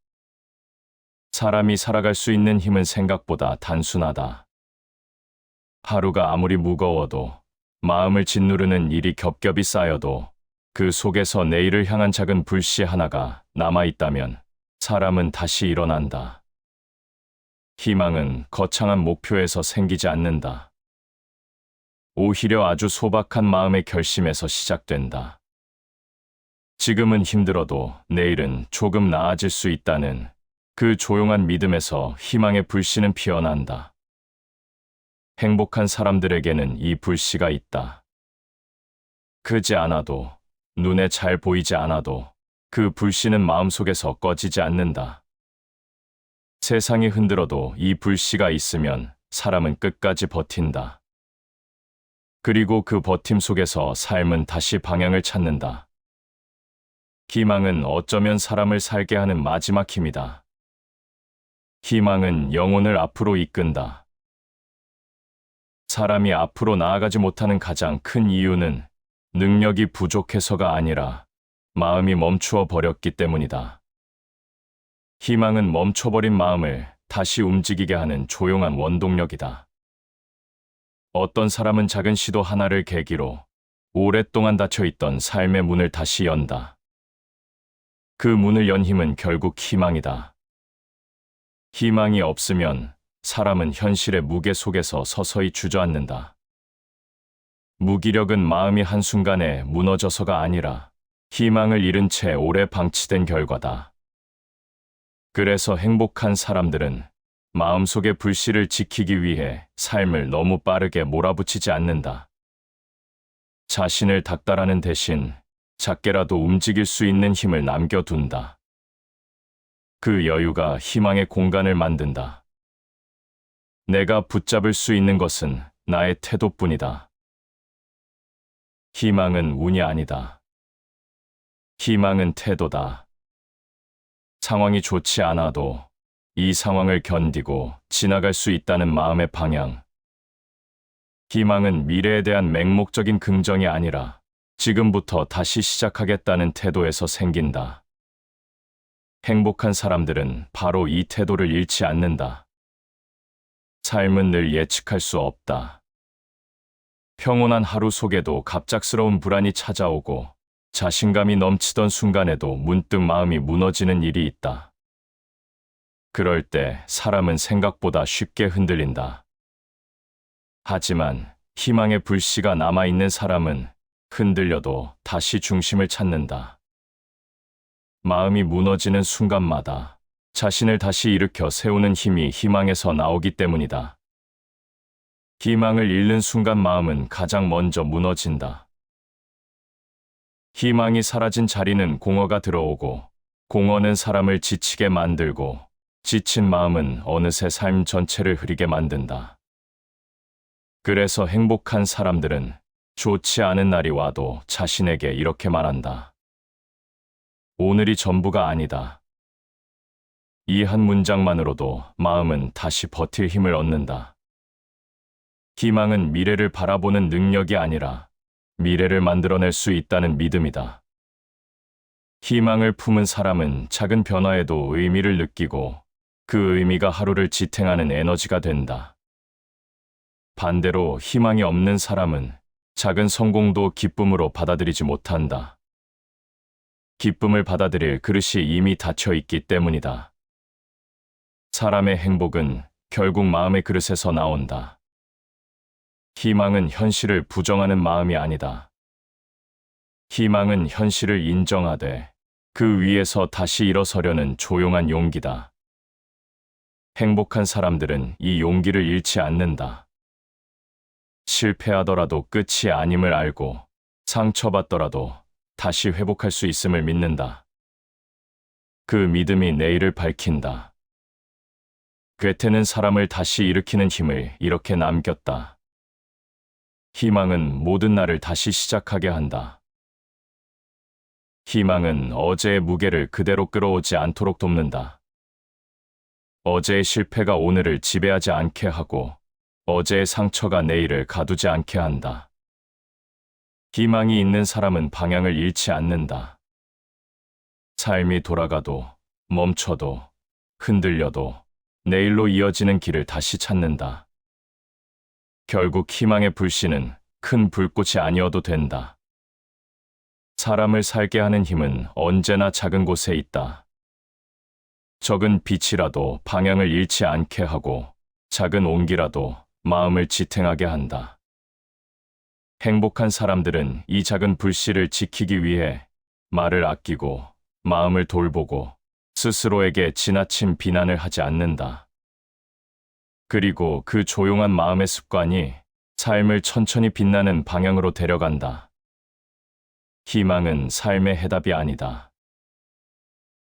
사람이 살아갈 수 있는 힘은 생각보다 단순하다. 하루가 아무리 무거워도 마음을 짓누르는 일이 겹겹이 쌓여도 그 속에서 내일을 향한 작은 불씨 하나가 남아있다면 사람은 다시 일어난다. 희망은 거창한 목표에서 생기지 않는다. 오히려 아주 소박한 마음의 결심에서 시작된다. 지금은 힘들어도 내일은 조금 나아질 수 있다는 그 조용한 믿음에서 희망의 불씨는 피어난다. 행복한 사람들에게는 이 불씨가 있다. 크지 않아도, 눈에 잘 보이지 않아도 그 불씨는 마음속에서 꺼지지 않는다. 세상이 흔들어도 이 불씨가 있으면 사람은 끝까지 버틴다. 그리고 그 버팀 속에서 삶은 다시 방향을 찾는다. 희망은 어쩌면 사람을 살게 하는 마지막 힘이다. 희망은 영혼을 앞으로 이끈다. 사람이 앞으로 나아가지 못하는 가장 큰 이유는 능력이 부족해서가 아니라 마음이 멈추어 버렸기 때문이다. 희망은 멈춰버린 마음을 다시 움직이게 하는 조용한 원동력이다. 어떤 사람은 작은 시도 하나를 계기로 오랫동안 닫혀있던 삶의 문을 다시 연다. 그 문을 연 힘은 결국 희망이다. 희망이 없으면 사람은 현실의 무게 속에서 서서히 주저앉는다. 무기력은 마음이 한순간에 무너져서가 아니라 희망을 잃은 채 오래 방치된 결과다. 그래서 행복한 사람들은 마음속의 불씨를 지키기 위해 삶을 너무 빠르게 몰아붙이지 않는다. 자신을 닥달하는 대신 작게라도 움직일 수 있는 힘을 남겨둔다. 그 여유가 희망의 공간을 만든다. 내가 붙잡을 수 있는 것은 나의 태도뿐이다. 희망은 운이 아니다. 희망은 태도다. 상황이 좋지 않아도 이 상황을 견디고 지나갈 수 있다는 마음의 방향. 희망은 미래에 대한 맹목적인 긍정이 아니라 지금부터 다시 시작하겠다는 태도에서 생긴다. 행복한 사람들은 바로 이 태도를 잃지 않는다. 삶은 늘 예측할 수 없다. 평온한 하루 속에도 갑작스러운 불안이 찾아오고 자신감이 넘치던 순간에도 문득 마음이 무너지는 일이 있다. 그럴 때 사람은 생각보다 쉽게 흔들린다. 하지만 희망의 불씨가 남아있는 사람은 흔들려도 다시 중심을 찾는다. 마음이 무너지는 순간마다 자신을 다시 일으켜 세우는 힘이 희망에서 나오기 때문이다. 희망을 잃는 순간 마음은 가장 먼저 무너진다. 희망이 사라진 자리는 공허가 들어오고 공허는 사람을 지치게 만들고 지친 마음은 어느새 삶 전체를 흐리게 만든다. 그래서 행복한 사람들은 좋지 않은 날이 와도 자신에게 이렇게 말한다. 오늘이 전부가 아니다. 이 한 문장만으로도 마음은 다시 버틸 힘을 얻는다. 희망은 미래를 바라보는 능력이 아니라 미래를 만들어낼 수 있다는 믿음이다. 희망을 품은 사람은 작은 변화에도 의미를 느끼고 그 의미가 하루를 지탱하는 에너지가 된다. 반대로 희망이 없는 사람은 작은 성공도 기쁨으로 받아들이지 못한다. 기쁨을 받아들일 그릇이 이미 닫혀 있기 때문이다. 사람의 행복은 결국 마음의 그릇에서 나온다. 희망은 현실을 부정하는 마음이 아니다. 희망은 현실을 인정하되 그 위에서 다시 일어서려는 조용한 용기다. 행복한 사람들은 이 용기를 잃지 않는다. 실패하더라도 끝이 아님을 알고 상처받더라도 다시 회복할 수 있음을 믿는다. 그 믿음이 내일을 밝힌다. 괴테는 사람을 다시 일으키는 힘을 이렇게 남겼다. 희망은 모든 날을 다시 시작하게 한다. 희망은 어제의 무게를 그대로 끌어오지 않도록 돕는다. 어제의 실패가 오늘을 지배하지 않게 하고 어제의 상처가 내일을 가두지 않게 한다. 희망이 있는 사람은 방향을 잃지 않는다. 삶이 돌아가도 멈춰도 흔들려도 내일로 이어지는 길을 다시 찾는다. 결국 희망의 불씨는 큰 불꽃이 아니어도 된다. 사람을 살게 하는 힘은 언제나 작은 곳에 있다. 적은 빛이라도 방향을 잃지 않게 하고 작은 온기라도 마음을 지탱하게 한다. 행복한 사람들은 이 작은 불씨를 지키기 위해 말을 아끼고 마음을 돌보고 스스로에게 지나친 비난을 하지 않는다. 그리고 그 조용한 마음의 습관이 삶을 천천히 빛나는 방향으로 데려간다. 희망은 삶의 해답이 아니다.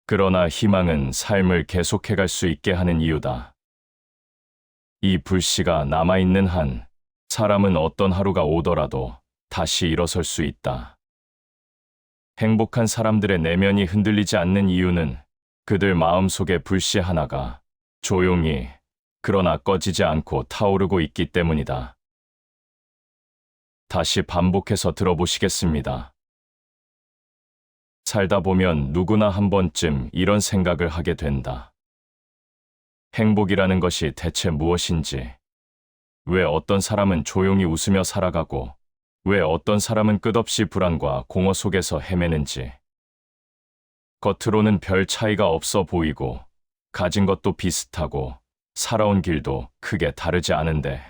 그러나 희망은 삶을 계속해갈 수 있게 하는 이유다. 이 불씨가 남아있는 한 사람은 어떤 하루가 오더라도 다시 일어설 수 있다. 행복한 사람들의 내면이 흔들리지 않는 이유는 그들 마음속의 불씨 하나가 조용히 그러나 꺼지지 않고 타오르고 있기 때문이다. 다시 반복해서 들어보시겠습니다. 살다 보면 누구나 한 번쯤 이런 생각을 하게 된다. 행복이라는 것이 대체 무엇인지, 왜 어떤 사람은 조용히 웃으며 살아가고, 왜 어떤 사람은 끝없이 불안과 공허 속에서 헤매는지. 겉으로는 별 차이가 없어 보이고, 가진 것도 비슷하고, 살아온 길도 크게 다르지 않은데,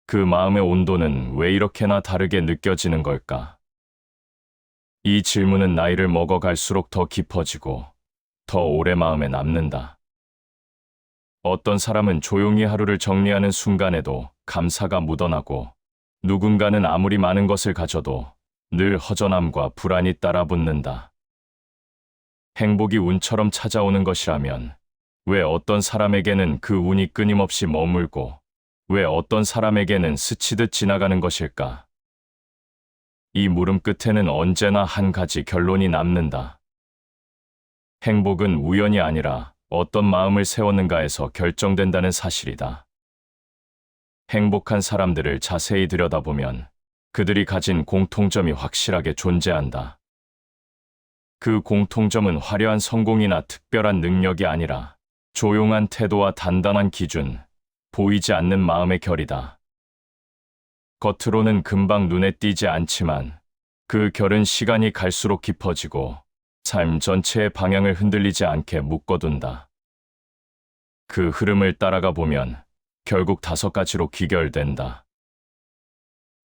그 마음의 온도는 왜 이렇게나 다르게 느껴지는 걸까? 이 질문은 나이를 먹어갈수록 더 깊어지고, 더 오래 마음에 남는다. 어떤 사람은 조용히 하루를 정리하는 순간에도 감사가 묻어나고, 누군가는 아무리 많은 것을 가져도 늘 허전함과 불안이 따라붙는다. 행복이 운처럼 찾아오는 것이라면 왜 어떤 사람에게는 그 운이 끊임없이 머물고 왜 어떤 사람에게는 스치듯 지나가는 것일까? 이 물음 끝에는 언제나 한 가지 결론이 남는다. 행복은 우연이 아니라 어떤 마음을 세웠는가에서 결정된다는 사실이다. 행복한 사람들을 자세히 들여다보면 그들이 가진 공통점이 확실하게 존재한다. 그 공통점은 화려한 성공이나 특별한 능력이 아니라 조용한 태도와 단단한 기준, 보이지 않는 마음의 결이다. 겉으로는 금방 눈에 띄지 않지만 그 결은 시간이 갈수록 깊어지고 삶 전체의 방향을 흔들리지 않게 묶어둔다. 그 흐름을 따라가 보면 결국 5가지로 귀결된다.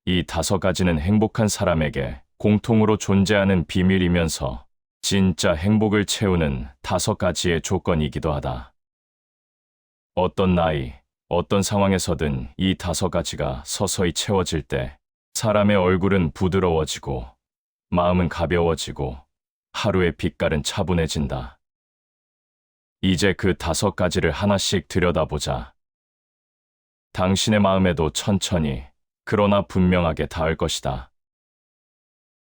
이 5가지는 행복한 사람에게 공통으로 존재하는 비밀이면서 진짜 행복을 채우는 5가지의 조건이기도 하다. 어떤 나이, 어떤 상황에서든 이 5가지가 서서히 채워질 때 사람의 얼굴은 부드러워지고 마음은 가벼워지고 하루의 빛깔은 차분해진다. 이제 그 5가지를 하나씩 들여다보자. 당신의 마음에도 천천히, 그러나 분명하게 닿을 것이다.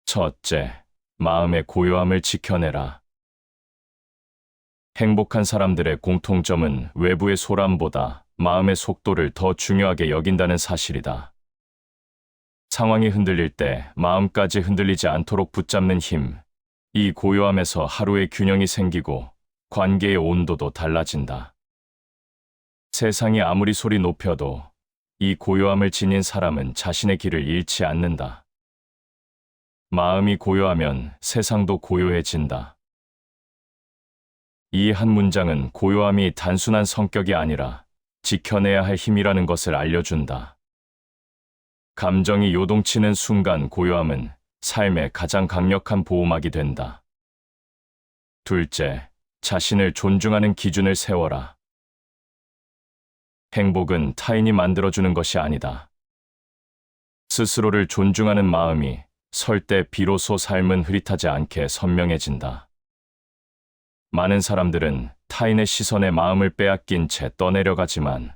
첫째, 마음의 고요함을 지켜내라. 행복한 사람들의 공통점은 외부의 소란보다 마음의 속도를 더 중요하게 여긴다는 사실이다. 상황이 흔들릴 때 마음까지 흔들리지 않도록 붙잡는 힘, 이 고요함에서 하루의 균형이 생기고 관계의 온도도 달라진다. 세상이 아무리 소리 높여도 이 고요함을 지닌 사람은 자신의 길을 잃지 않는다. 마음이 고요하면 세상도 고요해진다. 이 한 문장은 고요함이 단순한 성격이 아니라 지켜내야 할 힘이라는 것을 알려준다. 감정이 요동치는 순간 고요함은 삶의 가장 강력한 보호막이 된다. 둘째, 자신을 존중하는 기준을 세워라. 행복은 타인이 만들어주는 것이 아니다. 스스로를 존중하는 마음이 설 때 비로소 삶은 흐릿하지 않게 선명해진다. 많은 사람들은 타인의 시선에 마음을 빼앗긴 채 떠내려가지만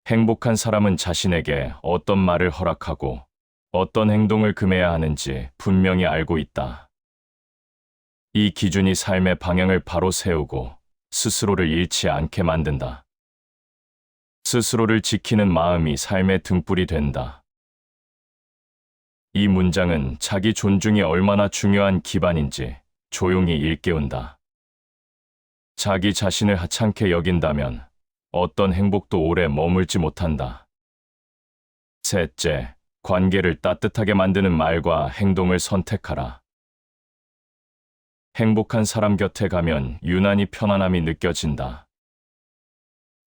행복한 사람은 자신에게 어떤 말을 허락하고 어떤 행동을 금해야 하는지 분명히 알고 있다. 이 기준이 삶의 방향을 바로 세우고 스스로를 잃지 않게 만든다. 스스로를 지키는 마음이 삶의 등불이 된다. 이 문장은 자기 존중이 얼마나 중요한 기반인지 조용히 일깨운다. 자기 자신을 하찮게 여긴다면 어떤 행복도 오래 머물지 못한다. 셋째, 관계를 따뜻하게 만드는 말과 행동을 선택하라. 행복한 사람 곁에 가면 유난히 편안함이 느껴진다.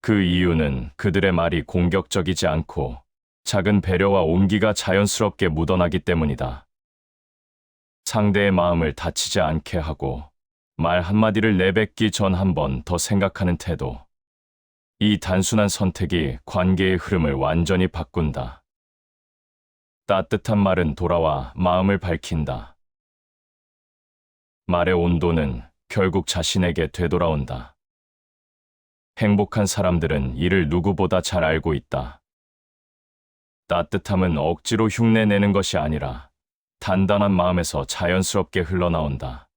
그 이유는 그들의 말이 공격적이지 않고 작은 배려와 온기가 자연스럽게 묻어나기 때문이다. 상대의 마음을 다치지 않게 하고 말 한마디를 내뱉기 전 한 번 더 생각하는 태도. 이 단순한 선택이 관계의 흐름을 완전히 바꾼다. 따뜻한 말은 돌아와 마음을 밝힌다. 말의 온도는 결국 자신에게 되돌아온다. 행복한 사람들은 이를 누구보다 잘 알고 있다. 따뜻함은 억지로 흉내내는 것이 아니라 단단한 마음에서 자연스럽게 흘러나온다.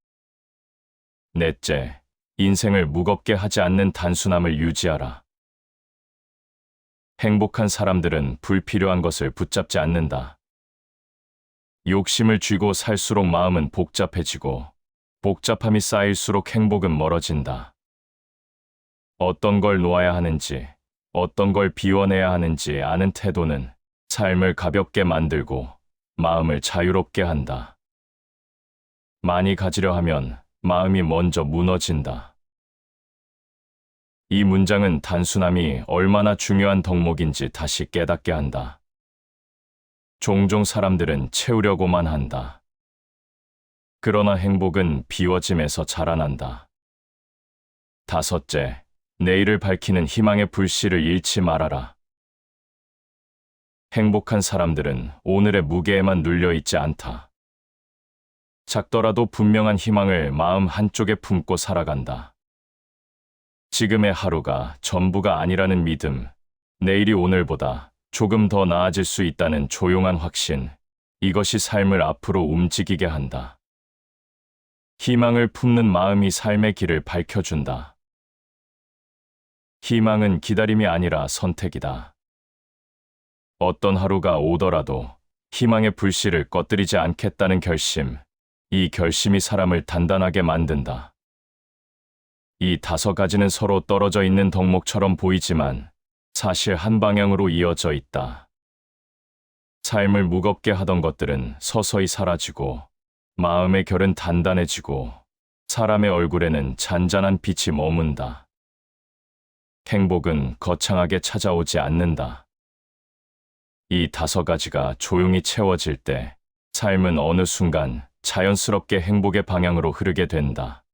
넷째, 인생을 무겁게 하지 않는 단순함을 유지하라. 행복한 사람들은 불필요한 것을 붙잡지 않는다. 욕심을 쥐고 살수록 마음은 복잡해지고 복잡함이 쌓일수록 행복은 멀어진다. 어떤 걸 놓아야 하는지, 어떤 걸 비워내야 하는지 아는 태도는 삶을 가볍게 만들고 마음을 자유롭게 한다. 많이 가지려 하면 마음이 먼저 무너진다. 이 문장은 단순함이 얼마나 중요한 덕목인지 다시 깨닫게 한다. 종종 사람들은 채우려고만 한다. 그러나 행복은 비워짐에서 자라난다. 다섯째, 내일을 밝히는 희망의 불씨를 잃지 말아라. 행복한 사람들은 오늘의 무게에만 눌려있지 않다. 작더라도 분명한 희망을 마음 한쪽에 품고 살아간다. 지금의 하루가 전부가 아니라는 믿음, 내일이 오늘보다 조금 더 나아질 수 있다는 조용한 확신, 이것이 삶을 앞으로 움직이게 한다. 희망을 품는 마음이 삶의 길을 밝혀준다. 희망은 기다림이 아니라 선택이다. 어떤 하루가 오더라도 희망의 불씨를 꺼뜨리지 않겠다는 결심, 이 결심이 사람을 단단하게 만든다. 이 5가지는 서로 떨어져 있는 덕목처럼 보이지만 사실 한 방향으로 이어져 있다. 삶을 무겁게 하던 것들은 서서히 사라지고 마음의 결은 단단해지고 사람의 얼굴에는 잔잔한 빛이 머문다. 행복은 거창하게 찾아오지 않는다. 이 5가지가 조용히 채워질 때 삶은 어느 순간 자연스럽게 행복의 방향으로 흐르게 된다.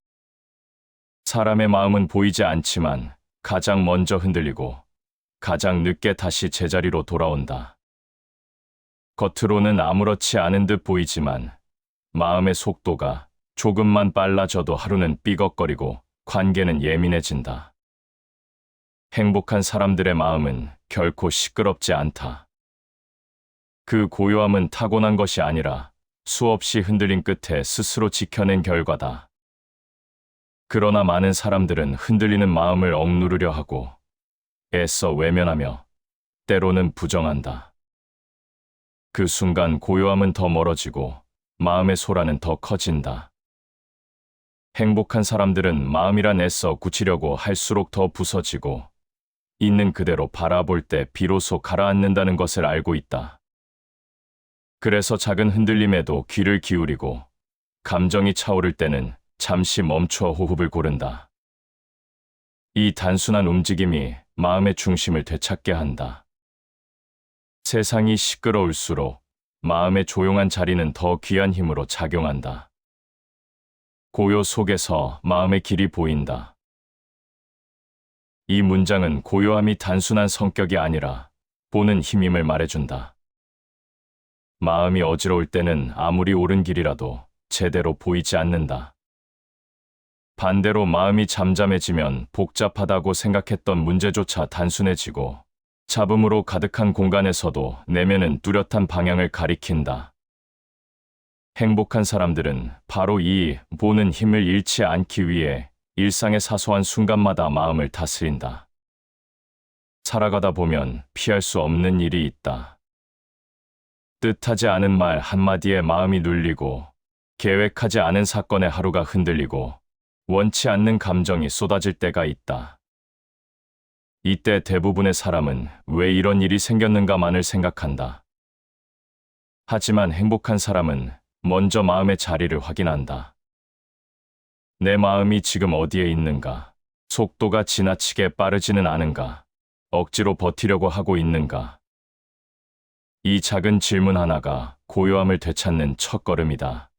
사람의 마음은 보이지 않지만 가장 먼저 흔들리고 가장 늦게 다시 제자리로 돌아온다. 겉으로는 아무렇지 않은 듯 보이지만 마음의 속도가 조금만 빨라져도 하루는 삐걱거리고 관계는 예민해진다. 행복한 사람들의 마음은 결코 시끄럽지 않다. 그 고요함은 타고난 것이 아니라 수없이 흔들린 끝에 스스로 지켜낸 결과다. 그러나 많은 사람들은 흔들리는 마음을 억누르려 하고 애써 외면하며 때로는 부정한다. 그 순간 고요함은 더 멀어지고 마음의 소란은 더 커진다. 행복한 사람들은 마음이란 애써 굳히려고 할수록 더 부서지고 있는 그대로 바라볼 때 비로소 가라앉는다는 것을 알고 있다. 그래서 작은 흔들림에도 귀를 기울이고 감정이 차오를 때는 잠시 멈춰 호흡을 고른다. 이 단순한 움직임이 마음의 중심을 되찾게 한다. 세상이 시끄러울수록 마음의 조용한 자리는 더 귀한 힘으로 작용한다. 고요 속에서 마음의 길이 보인다. 이 문장은 고요함이 단순한 성격이 아니라 보는 힘임을 말해준다. 마음이 어지러울 때는 아무리 옳은 길이라도 제대로 보이지 않는다. 반대로 마음이 잠잠해지면 복잡하다고 생각했던 문제조차 단순해지고 잡음으로 가득한 공간에서도 내면은 뚜렷한 방향을 가리킨다. 행복한 사람들은 바로 이 보는 힘을 잃지 않기 위해 일상의 사소한 순간마다 마음을 다스린다. 살아가다 보면 피할 수 없는 일이 있다. 뜻하지 않은 말 한마디에 마음이 눌리고 계획하지 않은 사건에 하루가 흔들리고 원치 않는 감정이 쏟아질 때가 있다. 이때 대부분의 사람은 왜 이런 일이 생겼는가만을 생각한다. 하지만 행복한 사람은 먼저 마음의 자리를 확인한다. 내 마음이 지금 어디에 있는가? 속도가 지나치게 빠르지는 않은가? 억지로 버티려고 하고 있는가? 이 작은 질문 하나가 고요함을 되찾는 첫걸음이다.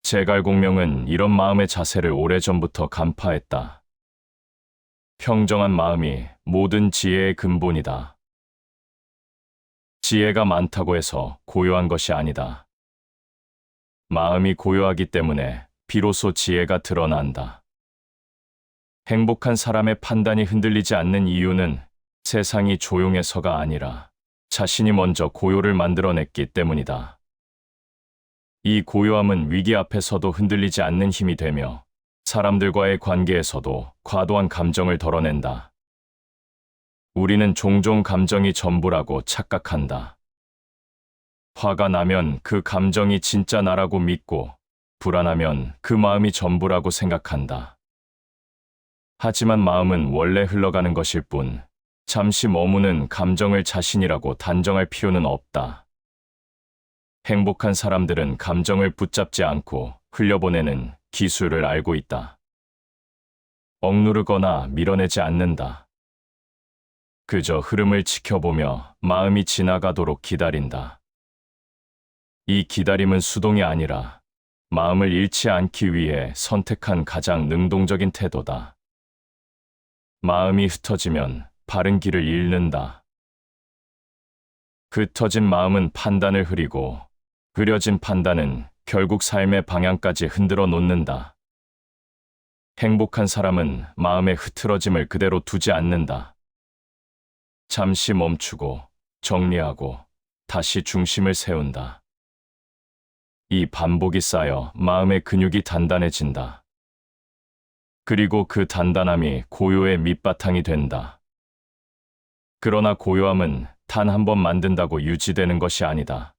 제갈공명은 이런 마음의 자세를 오래전부터 간파했다. 평정한 마음이 모든 지혜의 근본이다. 지혜가 많다고 해서 고요한 것이 아니다. 마음이 고요하기 때문에 비로소 지혜가 드러난다. 행복한 사람의 판단이 흔들리지 않는 이유는 세상이 조용해서가 아니라 자신이 먼저 고요를 만들어냈기 때문이다. 이 고요함은 위기 앞에서도 흔들리지 않는 힘이 되며 사람들과의 관계에서도 과도한 감정을 덜어낸다. 우리는 종종 감정이 전부라고 착각한다. 화가 나면 그 감정이 진짜 나라고 믿고 불안하면 그 마음이 전부라고 생각한다. 하지만 마음은 원래 흘러가는 것일 뿐 잠시 머무는 감정을 자신이라고 단정할 필요는 없다. 행복한 사람들은 감정을 붙잡지 않고 흘려보내는 기술을 알고 있다. 억누르거나 밀어내지 않는다. 그저 흐름을 지켜보며 마음이 지나가도록 기다린다. 이 기다림은 수동이 아니라 마음을 잃지 않기 위해 선택한 가장 능동적인 태도다. 마음이 흩어지면 바른 길을 잃는다. 흩어진 마음은 판단을 흐리고 흐려진 판단은 결국 삶의 방향까지 흔들어 놓는다. 행복한 사람은 마음의 흐트러짐을 그대로 두지 않는다. 잠시 멈추고 정리하고 다시 중심을 세운다. 이 반복이 쌓여 마음의 근육이 단단해진다. 그리고 그 단단함이 고요의 밑바탕이 된다. 그러나 고요함은 단 한 번 만든다고 유지되는 것이 아니다.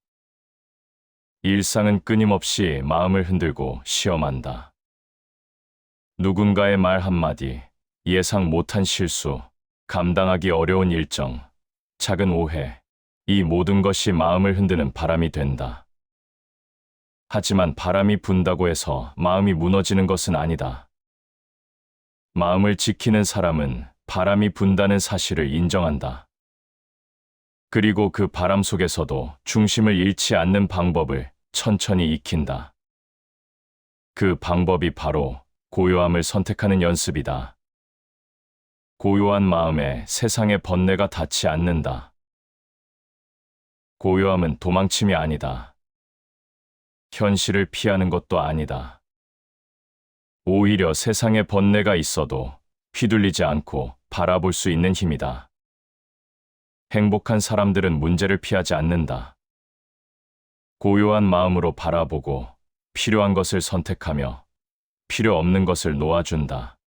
일상은 끊임없이 마음을 흔들고 시험한다. 누군가의 말 한마디, 예상 못한 실수, 감당하기 어려운 일정, 작은 오해, 이 모든 것이 마음을 흔드는 바람이 된다. 하지만 바람이 분다고 해서 마음이 무너지는 것은 아니다. 마음을 지키는 사람은 바람이 분다는 사실을 인정한다. 그리고 그 바람 속에서도 중심을 잃지 않는 방법을 천천히 익힌다. 그 방법이 바로 고요함을 선택하는 연습이다. 고요한 마음에 세상의 번뇌가 닿지 않는다. 고요함은 도망침이 아니다. 현실을 피하는 것도 아니다. 오히려 세상에 번뇌가 있어도 휘둘리지 않고 바라볼 수 있는 힘이다. 행복한 사람들은 문제를 피하지 않는다. 고요한 마음으로 바라보고 필요한 것을 선택하며 필요 없는 것을 놓아준다.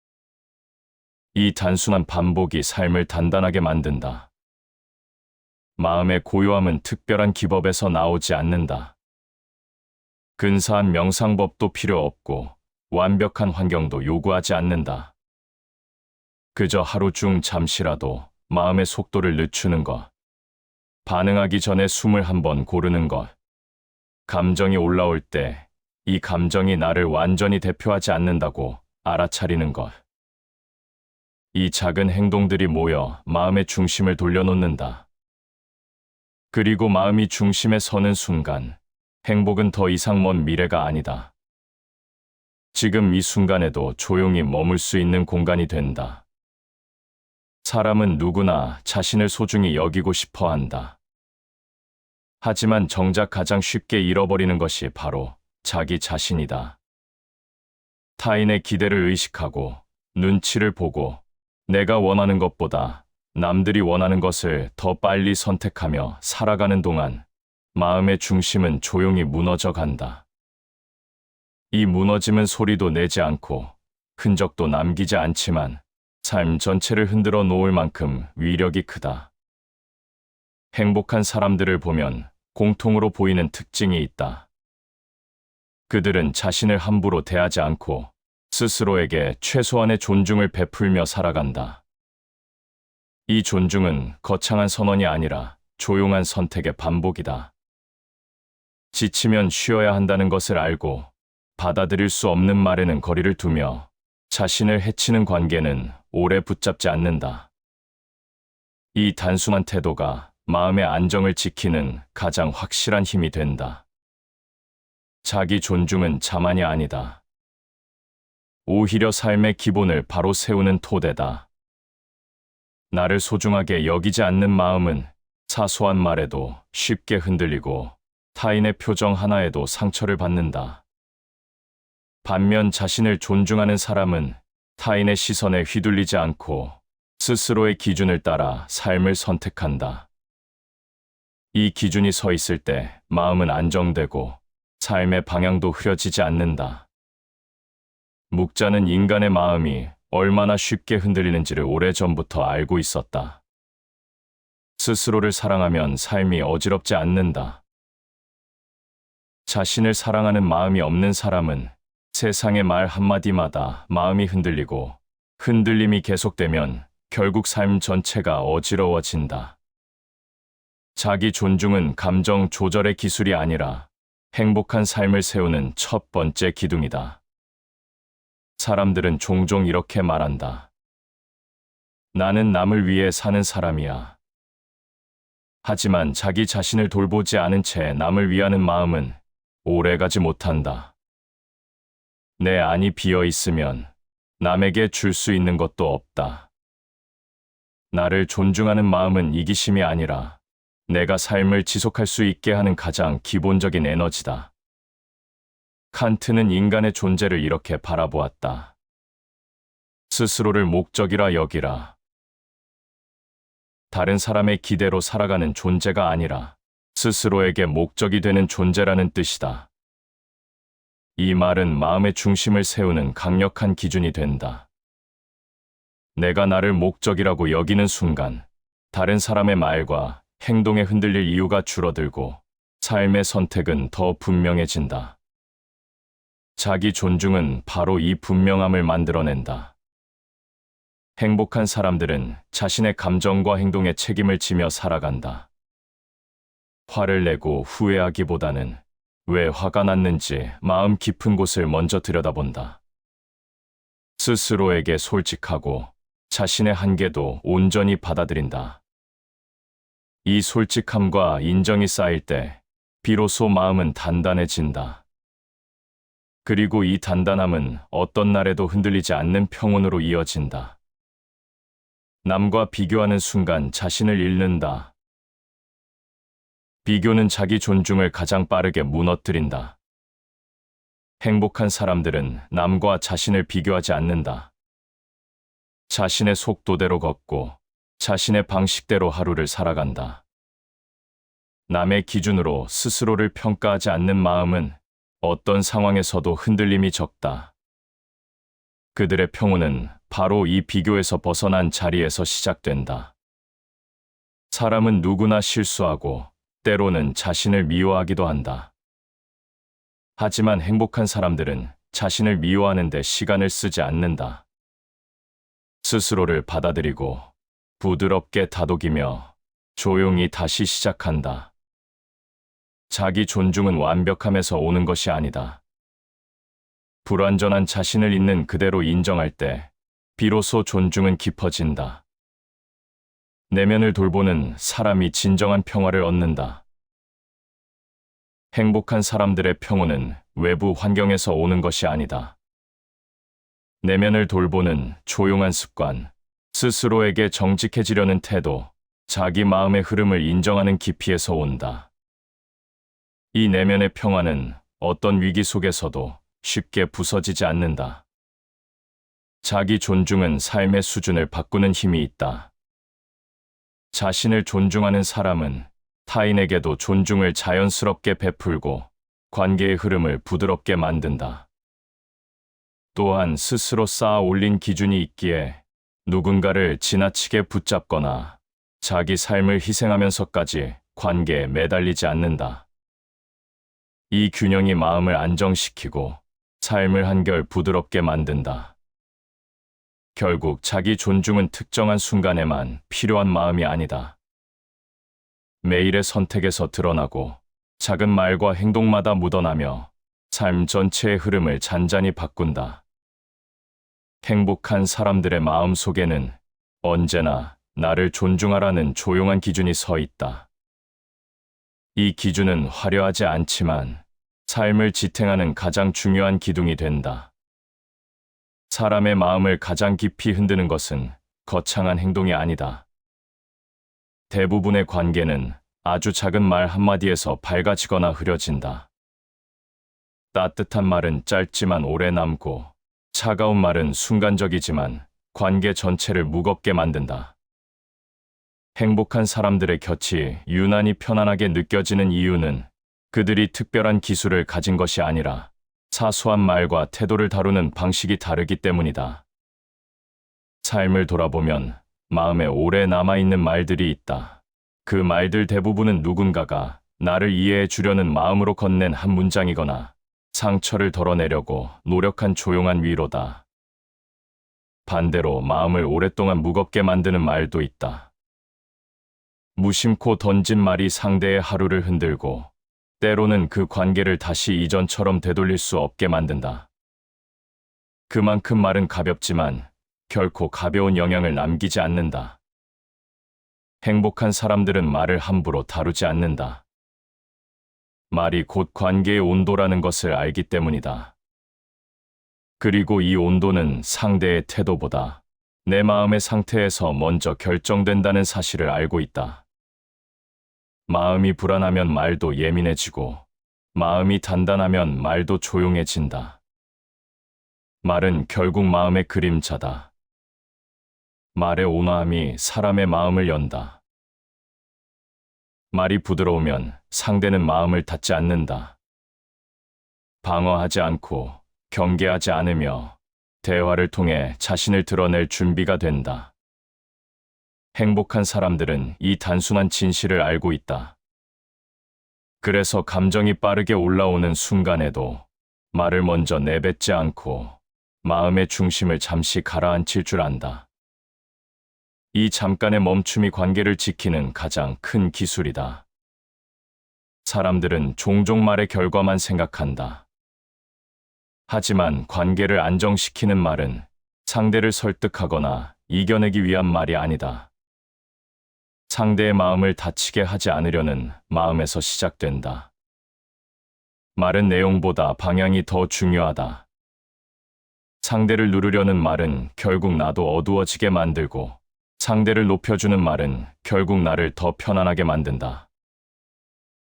이 단순한 반복이 삶을 단단하게 만든다. 마음의 고요함은 특별한 기법에서 나오지 않는다. 근사한 명상법도 필요 없고 완벽한 환경도 요구하지 않는다. 그저 하루 중 잠시라도 마음의 속도를 늦추는 것, 반응하기 전에 숨을 한번 고르는 것, 감정이 올라올 때 이 감정이 나를 완전히 대표하지 않는다고 알아차리는 것. 이 작은 행동들이 모여 마음의 중심을 돌려놓는다. 그리고 마음이 중심에 서는 순간 행복은 더 이상 먼 미래가 아니다. 지금 이 순간에도 조용히 머물 수 있는 공간이 된다. 사람은 누구나 자신을 소중히 여기고 싶어 한다. 하지만 정작 가장 쉽게 잃어버리는 것이 바로 자기 자신이다. 타인의 기대를 의식하고 눈치를 보고 내가 원하는 것보다 남들이 원하는 것을 더 빨리 선택하며 살아가는 동안 마음의 중심은 조용히 무너져 간다. 이 무너짐은 소리도 내지 않고 흔적도 남기지 않지만 삶 전체를 흔들어 놓을 만큼 위력이 크다. 행복한 사람들을 보면 공통으로 보이는 특징이 있다. 그들은 자신을 함부로 대하지 않고 스스로에게 최소한의 존중을 베풀며 살아간다. 이 존중은 거창한 선언이 아니라 조용한 선택의 반복이다. 지치면 쉬어야 한다는 것을 알고 받아들일 수 없는 말에는 거리를 두며 자신을 해치는 관계는 오래 붙잡지 않는다. 이 단순한 태도가 마음의 안정을 지키는 가장 확실한 힘이 된다. 자기 존중은 자만이 아니다. 오히려 삶의 기본을 바로 세우는 토대다. 나를 소중하게 여기지 않는 마음은 사소한 말에도 쉽게 흔들리고 타인의 표정 하나에도 상처를 받는다. 반면 자신을 존중하는 사람은 타인의 시선에 휘둘리지 않고 스스로의 기준을 따라 삶을 선택한다. 이 기준이 서 있을 때 마음은 안정되고 삶의 방향도 흐려지지 않는다. 묵자는 인간의 마음이 얼마나 쉽게 흔들리는지를 오래전부터 알고 있었다. 스스로를 사랑하면 삶이 어지럽지 않는다. 자신을 사랑하는 마음이 없는 사람은 세상의 말 한마디마다 마음이 흔들리고 흔들림이 계속되면 결국 삶 전체가 어지러워진다. 자기 존중은 감정 조절의 기술이 아니라 행복한 삶을 세우는 첫 번째 기둥이다. 사람들은 종종 이렇게 말한다. 나는 남을 위해 사는 사람이야. 하지만 자기 자신을 돌보지 않은 채 남을 위하는 마음은 오래가지 못한다. 내 안이 비어 있으면 남에게 줄 수 있는 것도 없다. 나를 존중하는 마음은 이기심이 아니라 내가 삶을 지속할 수 있게 하는 가장 기본적인 에너지다. 칸트는 인간의 존재를 이렇게 바라보았다. 스스로를 목적이라 여기라. 다른 사람의 기대로 살아가는 존재가 아니라 스스로에게 목적이 되는 존재라는 뜻이다. 이 말은 마음의 중심을 세우는 강력한 기준이 된다. 내가 나를 목적이라고 여기는 순간 다른 사람의 말과 행동에 흔들릴 이유가 줄어들고 삶의 선택은 더 분명해진다. 자기 존중은 바로 이 분명함을 만들어낸다. 행복한 사람들은 자신의 감정과 행동에 책임을 지며 살아간다. 화를 내고 후회하기보다는 왜 화가 났는지 마음 깊은 곳을 먼저 들여다본다. 스스로에게 솔직하고 자신의 한계도 온전히 받아들인다. 이 솔직함과 인정이 쌓일 때 비로소 마음은 단단해진다. 그리고 이 단단함은 어떤 날에도 흔들리지 않는 평온으로 이어진다. 남과 비교하는 순간 자신을 잃는다. 비교는 자기 존중을 가장 빠르게 무너뜨린다. 행복한 사람들은 남과 자신을 비교하지 않는다. 자신의 속도대로 걷고 자신의 방식대로 하루를 살아간다. 남의 기준으로 스스로를 평가하지 않는 마음은 어떤 상황에서도 흔들림이 적다. 그들의 평온은 바로 이 비교에서 벗어난 자리에서 시작된다. 사람은 누구나 실수하고 때로는 자신을 미워하기도 한다. 하지만 행복한 사람들은 자신을 미워하는 데 시간을 쓰지 않는다. 스스로를 받아들이고 부드럽게 다독이며 조용히 다시 시작한다. 자기 존중은 완벽함에서 오는 것이 아니다. 불완전한 자신을 있는 그대로 인정할 때 비로소 존중은 깊어진다. 내면을 돌보는 사람이 진정한 평화를 얻는다. 행복한 사람들의 평온은 외부 환경에서 오는 것이 아니다. 내면을 돌보는 조용한 습관, 스스로에게 정직해지려는 태도, 자기 마음의 흐름을 인정하는 깊이에서 온다. 이 내면의 평화는 어떤 위기 속에서도 쉽게 부서지지 않는다. 자기 존중은 삶의 수준을 바꾸는 힘이 있다. 자신을 존중하는 사람은 타인에게도 존중을 자연스럽게 베풀고 관계의 흐름을 부드럽게 만든다. 또한 스스로 쌓아 올린 기준이 있기에 누군가를 지나치게 붙잡거나 자기 삶을 희생하면서까지 관계에 매달리지 않는다. 이 균형이 마음을 안정시키고 삶을 한결 부드럽게 만든다. 결국 자기 존중은 특정한 순간에만 필요한 마음이 아니다. 매일의 선택에서 드러나고 작은 말과 행동마다 묻어나며 삶 전체의 흐름을 잔잔히 바꾼다. 행복한 사람들의 마음 속에는 언제나 나를 존중하라는 조용한 기준이 서 있다. 이 기준은 화려하지 않지만 삶을 지탱하는 가장 중요한 기둥이 된다. 사람의 마음을 가장 깊이 흔드는 것은 거창한 행동이 아니다. 대부분의 관계는 아주 작은 말 한마디에서 밝아지거나 흐려진다. 따뜻한 말은 짧지만 오래 남고, 차가운 말은 순간적이지만 관계 전체를 무겁게 만든다. 행복한 사람들의 곁이 유난히 편안하게 느껴지는 이유는 그들이 특별한 기술을 가진 것이 아니라 사소한 말과 태도를 다루는 방식이 다르기 때문이다. 삶을 돌아보면 마음에 오래 남아있는 말들이 있다. 그 말들 대부분은 누군가가 나를 이해해 주려는 마음으로 건넨 한 문장이거나 상처를 덜어내려고 노력한 조용한 위로다. 반대로 마음을 오랫동안 무겁게 만드는 말도 있다. 무심코 던진 말이 상대의 하루를 흔들고 때로는 그 관계를 다시 이전처럼 되돌릴 수 없게 만든다. 그만큼 말은 가볍지만 결코 가벼운 영향을 남기지 않는다. 행복한 사람들은 말을 함부로 다루지 않는다. 말이 곧 관계의 온도라는 것을 알기 때문이다. 그리고 이 온도는 상대의 태도보다 내 마음의 상태에서 먼저 결정된다는 사실을 알고 있다. 마음이 불안하면 말도 예민해지고, 마음이 단단하면 말도 조용해진다. 말은 결국 마음의 그림자다. 말의 온화함이 사람의 마음을 연다. 말이 부드러우면 상대는 마음을 닫지 않는다. 방어하지 않고 경계하지 않으며 대화를 통해 자신을 드러낼 준비가 된다. 행복한 사람들은 이 단순한 진실을 알고 있다. 그래서 감정이 빠르게 올라오는 순간에도 말을 먼저 내뱉지 않고 마음의 중심을 잠시 가라앉힐 줄 안다. 이 잠깐의 멈춤이 관계를 지키는 가장 큰 기술이다. 사람들은 종종 말의 결과만 생각한다. 하지만 관계를 안정시키는 말은 상대를 설득하거나 이겨내기 위한 말이 아니다. 상대의 마음을 다치게 하지 않으려는 마음에서 시작된다. 말은 내용보다 방향이 더 중요하다. 상대를 누르려는 말은 결국 나도 어두워지게 만들고, 상대를 높여주는 말은 결국 나를 더 편안하게 만든다.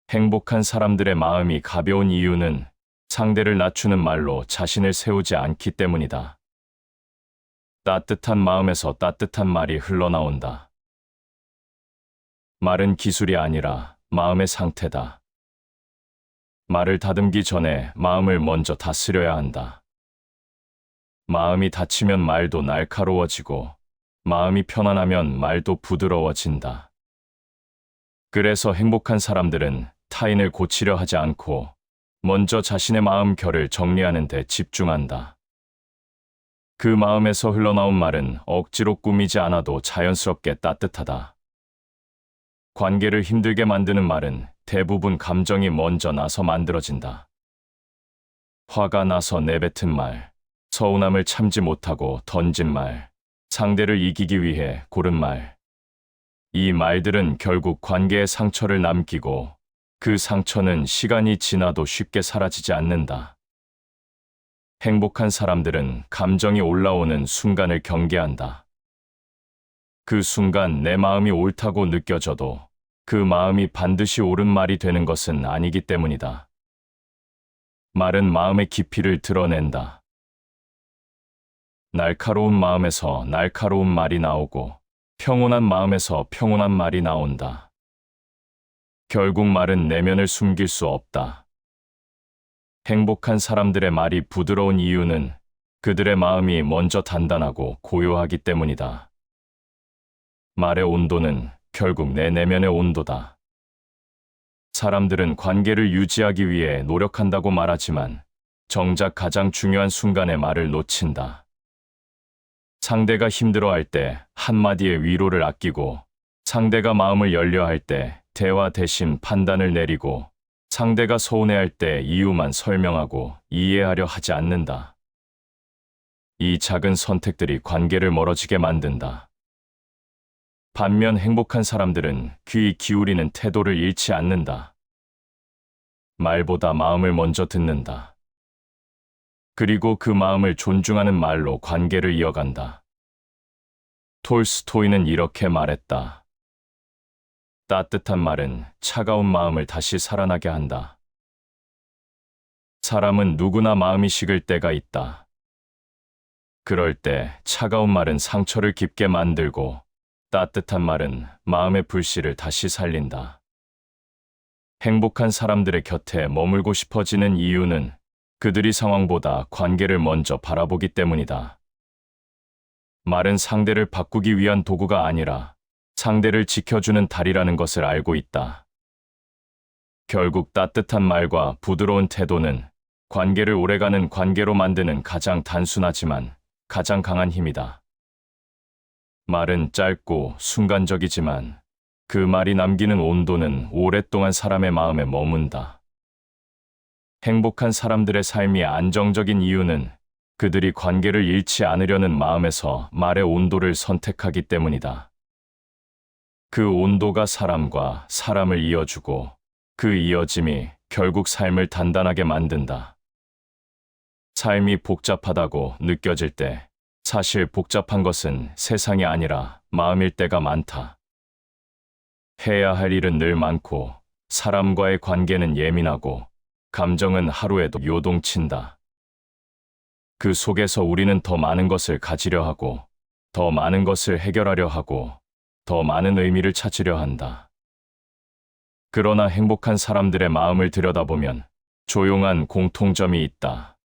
행복한 사람들의 마음이 가벼운 이유는 상대를 낮추는 말로 자신을 세우지 않기 때문이다. 따뜻한 마음에서 따뜻한 말이 흘러나온다. 말은 기술이 아니라 마음의 상태다. 말을 다듬기 전에 마음을 먼저 다스려야 한다. 마음이 다치면 말도 날카로워지고, 마음이 편안하면 말도 부드러워진다. 그래서 행복한 사람들은 타인을 고치려 하지 않고 먼저 자신의 마음 결을 정리하는 데 집중한다. 그 마음에서 흘러나온 말은 억지로 꾸미지 않아도 자연스럽게 따뜻하다. 관계를 힘들게 만드는 말은 대부분 감정이 먼저 나서 만들어진다. 화가 나서 내뱉은 말, 서운함을 참지 못하고 던진 말, 상대를 이기기 위해 고른 말. 이 말들은 결국 관계에 상처를 남기고 그 상처는 시간이 지나도 쉽게 사라지지 않는다. 행복한 사람들은 감정이 올라오는 순간을 경계한다. 그 순간 내 마음이 옳다고 느껴져도 그 마음이 반드시 옳은 말이 되는 것은 아니기 때문이다. 말은 마음의 깊이를 드러낸다. 날카로운 마음에서 날카로운 말이 나오고 평온한 마음에서 평온한 말이 나온다. 결국 말은 내면을 숨길 수 없다. 행복한 사람들의 말이 부드러운 이유는 그들의 마음이 먼저 단단하고 고요하기 때문이다. 말의 온도는 결국 내 내면의 온도다. 사람들은 관계를 유지하기 위해 노력한다고 말하지만 정작 가장 중요한 순간에 말을 놓친다. 상대가 힘들어할 때 한마디의 위로를 아끼고, 상대가 마음을 열려 할 때 대화 대신 판단을 내리고, 상대가 서운해할 때 이유만 설명하고 이해하려 하지 않는다. 이 작은 선택들이 관계를 멀어지게 만든다. 반면 행복한 사람들은 귀 기울이는 태도를 잃지 않는다. 말보다 마음을 먼저 듣는다. 그리고 그 마음을 존중하는 말로 관계를 이어간다. 톨스토이는 이렇게 말했다. 따뜻한 말은 차가운 마음을 다시 살아나게 한다. 사람은 누구나 마음이 식을 때가 있다. 그럴 때 차가운 말은 상처를 깊게 만들고, 따뜻한 말은 마음의 불씨를 다시 살린다. 행복한 사람들의 곁에 머물고 싶어지는 이유는 그들이 상황보다 관계를 먼저 바라보기 때문이다. 말은 상대를 바꾸기 위한 도구가 아니라 상대를 지켜주는 달이라는 것을 알고 있다. 결국 따뜻한 말과 부드러운 태도는 관계를 오래가는 관계로 만드는 가장 단순하지만 가장 강한 힘이다. 말은 짧고 순간적이지만 그 말이 남기는 온도는 오랫동안 사람의 마음에 머문다. 행복한 사람들의 삶이 안정적인 이유는 그들이 관계를 잃지 않으려는 마음에서 말의 온도를 선택하기 때문이다. 그 온도가 사람과 사람을 이어주고, 그 이어짐이 결국 삶을 단단하게 만든다. 삶이 복잡하다고 느껴질 때 사실 복잡한 것은 세상이 아니라 마음일 때가 많다. 해야 할 일은 늘 많고, 사람과의 관계는 예민하고, 감정은 하루에도 요동친다. 그 속에서 우리는 더 많은 것을 가지려 하고, 더 많은 것을 해결하려 하고, 더 많은 의미를 찾으려 한다. 그러나 행복한 사람들의 마음을 들여다보면 조용한 공통점이 있다.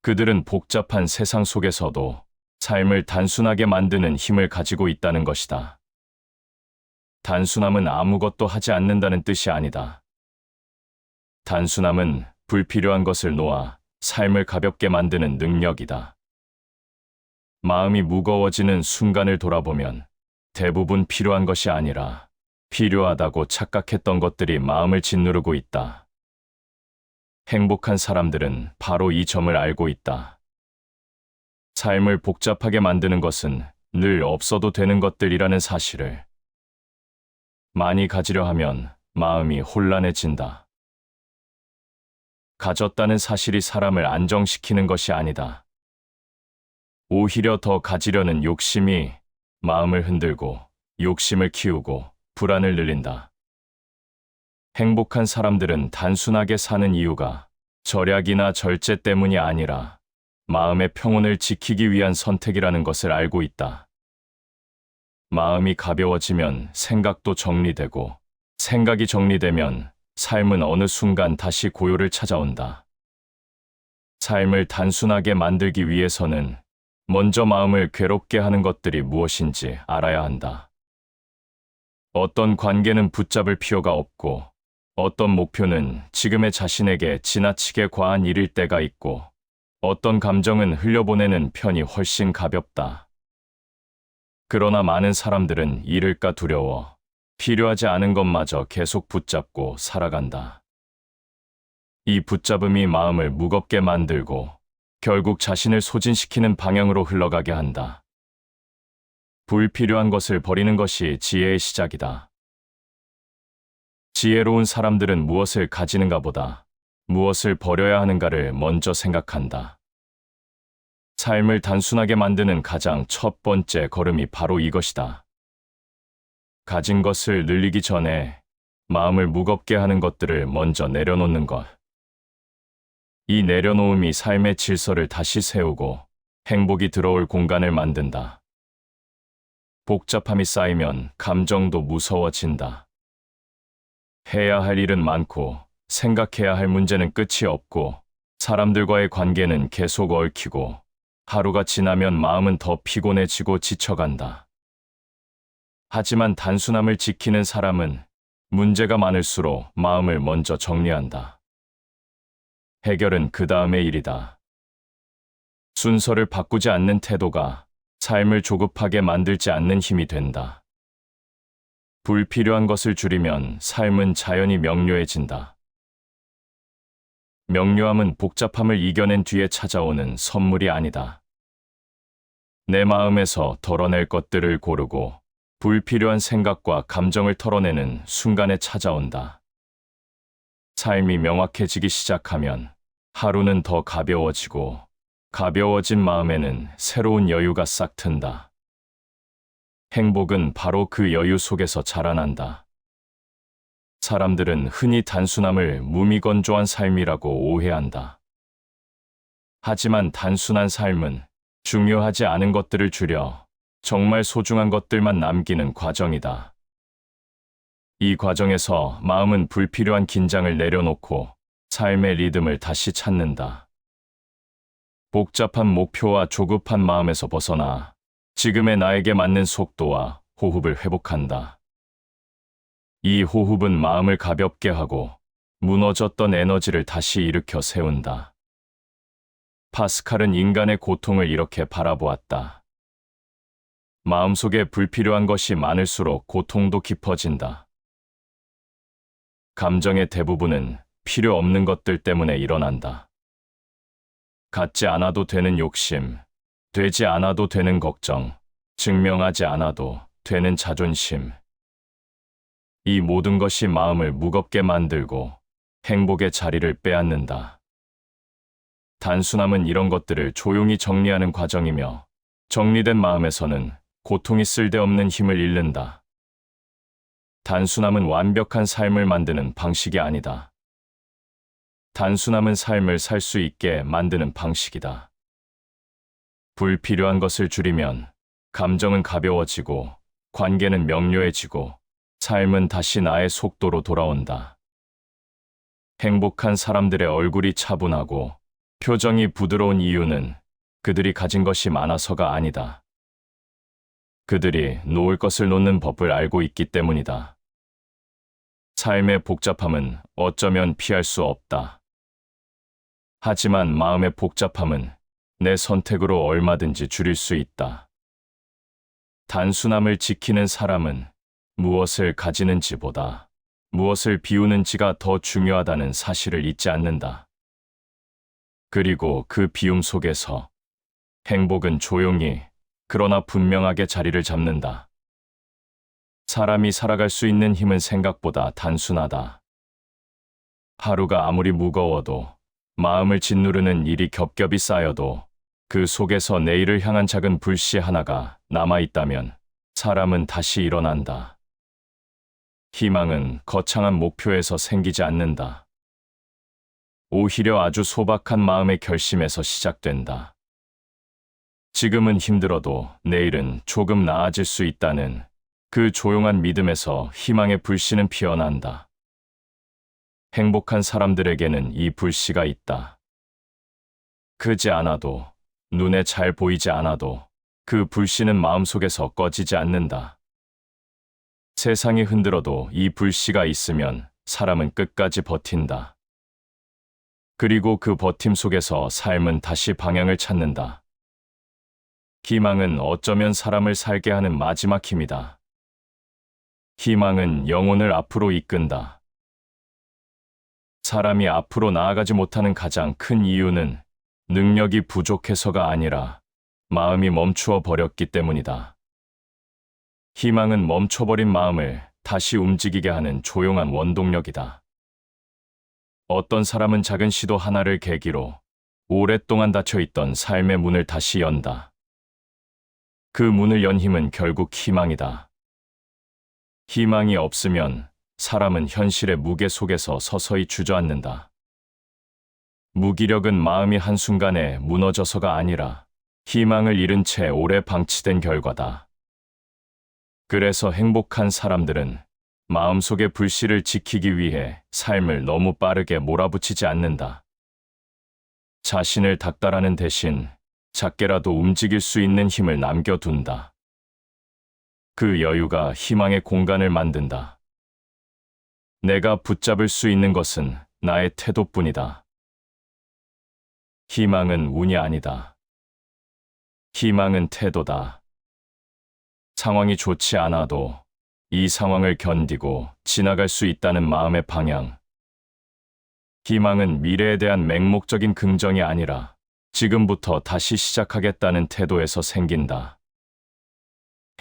그들은 복잡한 세상 속에서도 삶을 단순하게 만드는 힘을 가지고 있다는 것이다. 단순함은 아무것도 하지 않는다는 뜻이 아니다. 단순함은 불필요한 것을 놓아 삶을 가볍게 만드는 능력이다. 마음이 무거워지는 순간을 돌아보면 대부분 필요한 것이 아니라 필요하다고 착각했던 것들이 마음을 짓누르고 있다. 행복한 사람들은 바로 이 점을 알고 있다. 삶을 복잡하게 만드는 것은 늘 없어도 되는 것들이라는 사실을. 많이 가지려 하면 마음이 혼란해진다. 가졌다는 사실이 사람을 안정시키는 것이 아니다. 오히려 더 가지려는 욕심이 마음을 흔들고 욕심을 키우고 불안을 늘린다. 행복한 사람들은 단순하게 사는 이유가 절약이나 절제 때문이 아니라 마음의 평온을 지키기 위한 선택이라는 것을 알고 있다. 마음이 가벼워지면 생각도 정리되고, 생각이 정리되면 삶은 어느 순간 다시 고요를 찾아온다. 삶을 단순하게 만들기 위해서는 먼저 마음을 괴롭게 하는 것들이 무엇인지 알아야 한다. 어떤 관계는 붙잡을 필요가 없고, 어떤 목표는 지금의 자신에게 지나치게 과한 일일 때가 있고, 어떤 감정은 흘려보내는 편이 훨씬 가볍다. 그러나 많은 사람들은 잃을까 두려워 필요하지 않은 것마저 계속 붙잡고 살아간다. 이 붙잡음이 마음을 무겁게 만들고 결국 자신을 소진시키는 방향으로 흘러가게 한다. 불필요한 것을 버리는 것이 지혜의 시작이다. 지혜로운 사람들은 무엇을 가지는가 보다 무엇을 버려야 하는가를 먼저 생각한다. 삶을 단순하게 만드는 가장 첫 번째 걸음이 바로 이것이다. 가진 것을 늘리기 전에 마음을 무겁게 하는 것들을 먼저 내려놓는 것. 이 내려놓음이 삶의 질서를 다시 세우고 행복이 들어올 공간을 만든다. 복잡함이 쌓이면 감정도 무서워진다. 해야 할 일은 많고 생각해야 할 문제는 끝이 없고 사람들과의 관계는 계속 얽히고 하루가 지나면 마음은 더 피곤해지고 지쳐간다. 하지만 단순함을 지키는 사람은 문제가 많을수록 마음을 먼저 정리한다. 해결은 그 다음의 일이다. 순서를 바꾸지 않는 태도가 삶을 조급하게 만들지 않는 힘이 된다. 불필요한 것을 줄이면 삶은 자연히 명료해진다. 명료함은 복잡함을 이겨낸 뒤에 찾아오는 선물이 아니다. 내 마음에서 덜어낼 것들을 고르고 불필요한 생각과 감정을 털어내는 순간에 찾아온다. 삶이 명확해지기 시작하면 하루는 더 가벼워지고 가벼워진 마음에는 새로운 여유가 싹 튼다. 행복은 바로 그 여유 속에서 자라난다. 사람들은 흔히 단순함을 무미건조한 삶이라고 오해한다. 하지만 단순한 삶은 중요하지 않은 것들을 줄여 정말 소중한 것들만 남기는 과정이다. 이 과정에서 마음은 불필요한 긴장을 내려놓고 삶의 리듬을 다시 찾는다. 복잡한 목표와 조급한 마음에서 벗어나 지금의 나에게 맞는 속도와 호흡을 회복한다. 이 호흡은 마음을 가볍게 하고 무너졌던 에너지를 다시 일으켜 세운다. 파스칼은 인간의 고통을 이렇게 바라보았다. 마음속에 불필요한 것이 많을수록 고통도 깊어진다. 감정의 대부분은 필요 없는 것들 때문에 일어난다. 갖지 않아도 되는 욕심, 되지 않아도 되는 걱정, 증명하지 않아도 되는 자존심. 이 모든 것이 마음을 무겁게 만들고 행복의 자리를 빼앗는다. 단순함은 이런 것들을 조용히 정리하는 과정이며 정리된 마음에서는 고통이 쓸데없는 힘을 잃는다. 단순함은 완벽한 삶을 만드는 방식이 아니다. 단순함은 삶을 살 수 있게 만드는 방식이다. 불필요한 것을 줄이면 감정은 가벼워지고 관계는 명료해지고 삶은 다시 나의 속도로 돌아온다. 행복한 사람들의 얼굴이 차분하고 표정이 부드러운 이유는 그들이 가진 것이 많아서가 아니다. 그들이 놓을 것을 놓는 법을 알고 있기 때문이다. 삶의 복잡함은 어쩌면 피할 수 없다. 하지만 마음의 복잡함은 내 선택으로 얼마든지 줄일 수 있다. 단순함을 지키는 사람은 무엇을 가지는지보다 무엇을 비우는지가 더 중요하다는 사실을 잊지 않는다. 그리고 그 비움 속에서 행복은 조용히 그러나 분명하게 자리를 잡는다. 사람이 살아갈 수 있는 힘은 생각보다 단순하다. 하루가 아무리 무거워도 마음을 짓누르는 일이 겹겹이 쌓여도 그 속에서 내일을 향한 작은 불씨 하나가 남아있다면 사람은 다시 일어난다. 희망은 거창한 목표에서 생기지 않는다. 오히려 아주 소박한 마음의 결심에서 시작된다. 지금은 힘들어도 내일은 조금 나아질 수 있다는 그 조용한 믿음에서 희망의 불씨는 피어난다. 행복한 사람들에게는 이 불씨가 있다. 크지 않아도, 눈에 잘 보이지 않아도 그 불씨는 마음속에서 꺼지지 않는다. 세상이 흔들어도 이 불씨가 있으면 사람은 끝까지 버틴다. 그리고 그 버팀 속에서 삶은 다시 방향을 찾는다. 희망은 어쩌면 사람을 살게 하는 마지막 힘이다. 희망은 영혼을 앞으로 이끈다. 사람이 앞으로 나아가지 못하는 가장 큰 이유는 능력이 부족해서가 아니라 마음이 멈추어 버렸기 때문이다. 희망은 멈춰버린 마음을 다시 움직이게 하는 조용한 원동력이다. 어떤 사람은 작은 시도 하나를 계기로 오랫동안 닫혀있던 삶의 문을 다시 연다. 그 문을 연 힘은 결국 희망이다. 희망이 없으면 사람은 현실의 무게 속에서 서서히 주저앉는다. 무기력은 마음이 한순간에 무너져서가 아니라 희망을 잃은 채 오래 방치된 결과다. 그래서 행복한 사람들은 마음속의 불씨를 지키기 위해 삶을 너무 빠르게 몰아붙이지 않는다. 자신을 닥달하는 대신 작게라도 움직일 수 있는 힘을 남겨둔다. 그 여유가 희망의 공간을 만든다. 내가 붙잡을 수 있는 것은 나의 태도뿐이다. 희망은 운이 아니다. 희망은 태도다. 상황이 좋지 않아도 이 상황을 견디고 지나갈 수 있다는 마음의 방향. 희망은 미래에 대한 맹목적인 긍정이 아니라 지금부터 다시 시작하겠다는 태도에서 생긴다.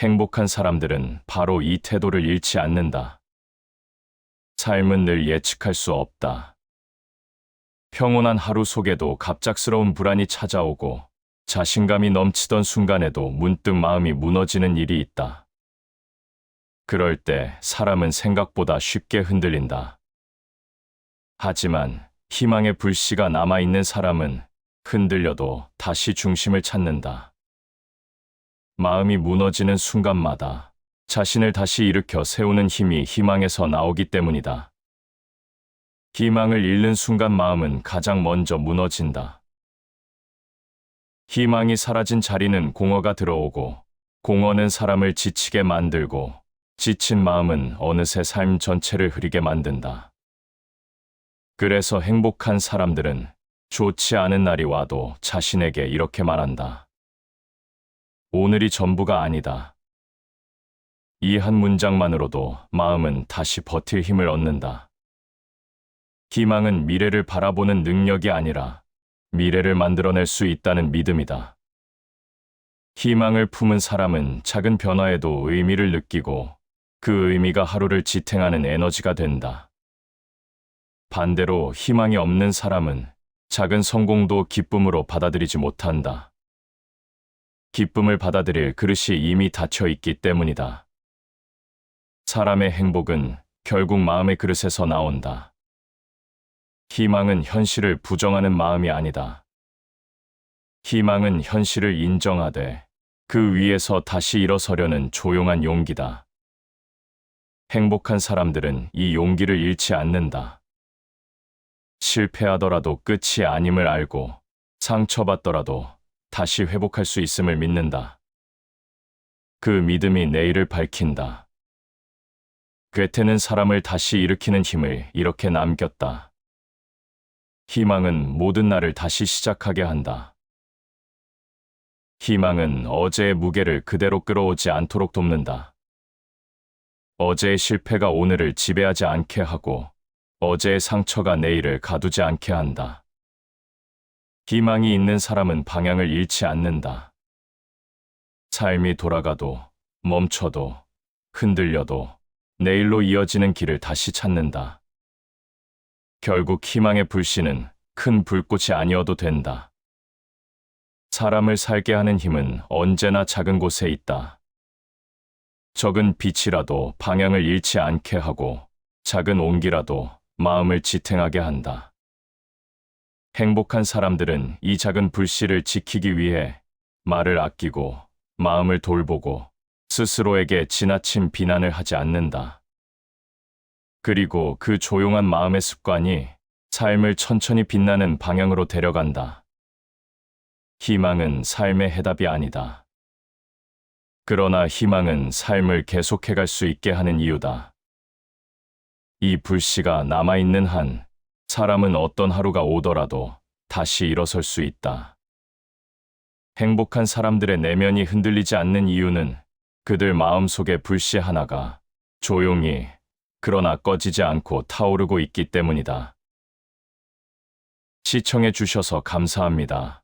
행복한 사람들은 바로 이 태도를 잃지 않는다. 삶은 늘 예측할 수 없다. 평온한 하루 속에도 갑작스러운 불안이 찾아오고 자신감이 넘치던 순간에도 문득 마음이 무너지는 일이 있다. 그럴 때 사람은 생각보다 쉽게 흔들린다. 하지만 희망의 불씨가 남아있는 사람은 흔들려도 다시 중심을 찾는다. 마음이 무너지는 순간마다 자신을 다시 일으켜 세우는 힘이 희망에서 나오기 때문이다. 희망을 잃는 순간 마음은 가장 먼저 무너진다. 희망이 사라진 자리는 공허가 들어오고 공허는 사람을 지치게 만들고 지친 마음은 어느새 삶 전체를 흐리게 만든다. 그래서 행복한 사람들은 좋지 않은 날이 와도 자신에게 이렇게 말한다. 오늘이 전부가 아니다. 이 한 문장만으로도 마음은 다시 버틸 힘을 얻는다. 희망은 미래를 바라보는 능력이 아니라 미래를 만들어낼 수 있다는 믿음이다. 희망을 품은 사람은 작은 변화에도 의미를 느끼고 그 의미가 하루를 지탱하는 에너지가 된다. 반대로 희망이 없는 사람은 작은 성공도 기쁨으로 받아들이지 못한다. 기쁨을 받아들일 그릇이 이미 닫혀 있기 때문이다. 사람의 행복은 결국 마음의 그릇에서 나온다. 희망은 현실을 부정하는 마음이 아니다. 희망은 현실을 인정하되 그 위에서 다시 일어서려는 조용한 용기다. 행복한 사람들은 이 용기를 잃지 않는다. 실패하더라도 끝이 아님을 알고 상처받더라도 다시 회복할 수 있음을 믿는다. 그 믿음이 내일을 밝힌다. 괴테는 사람을 다시 일으키는 힘을 이렇게 남겼다. 희망은 모든 날을 다시 시작하게 한다. 희망은 어제의 무게를 그대로 끌어오지 않도록 돕는다. 어제의 실패가 오늘을 지배하지 않게 하고 어제의 상처가 내일을 가두지 않게 한다. 희망이 있는 사람은 방향을 잃지 않는다. 삶이 돌아가도 멈춰도 흔들려도 내일로 이어지는 길을 다시 찾는다. 결국 희망의 불씨는 큰 불꽃이 아니어도 된다. 사람을 살게 하는 힘은 언제나 작은 곳에 있다. 적은 빛이라도 방향을 잃지 않게 하고 작은 온기라도 마음을 지탱하게 한다. 행복한 사람들은 이 작은 불씨를 지키기 위해 말을 아끼고 마음을 돌보고 스스로에게 지나친 비난을 하지 않는다. 그리고 그 조용한 마음의 습관이 삶을 천천히 빛나는 방향으로 데려간다. 희망은 삶의 해답이 아니다. 그러나 희망은 삶을 계속해갈 수 있게 하는 이유다. 이 불씨가 남아있는 한 사람은 어떤 하루가 오더라도 다시 일어설 수 있다. 행복한 사람들의 내면이 흔들리지 않는 이유는 그들 마음속의 불씨 하나가 조용히 그러나 꺼지지 않고 타오르고 있기 때문이다. 시청해 주셔서 감사합니다.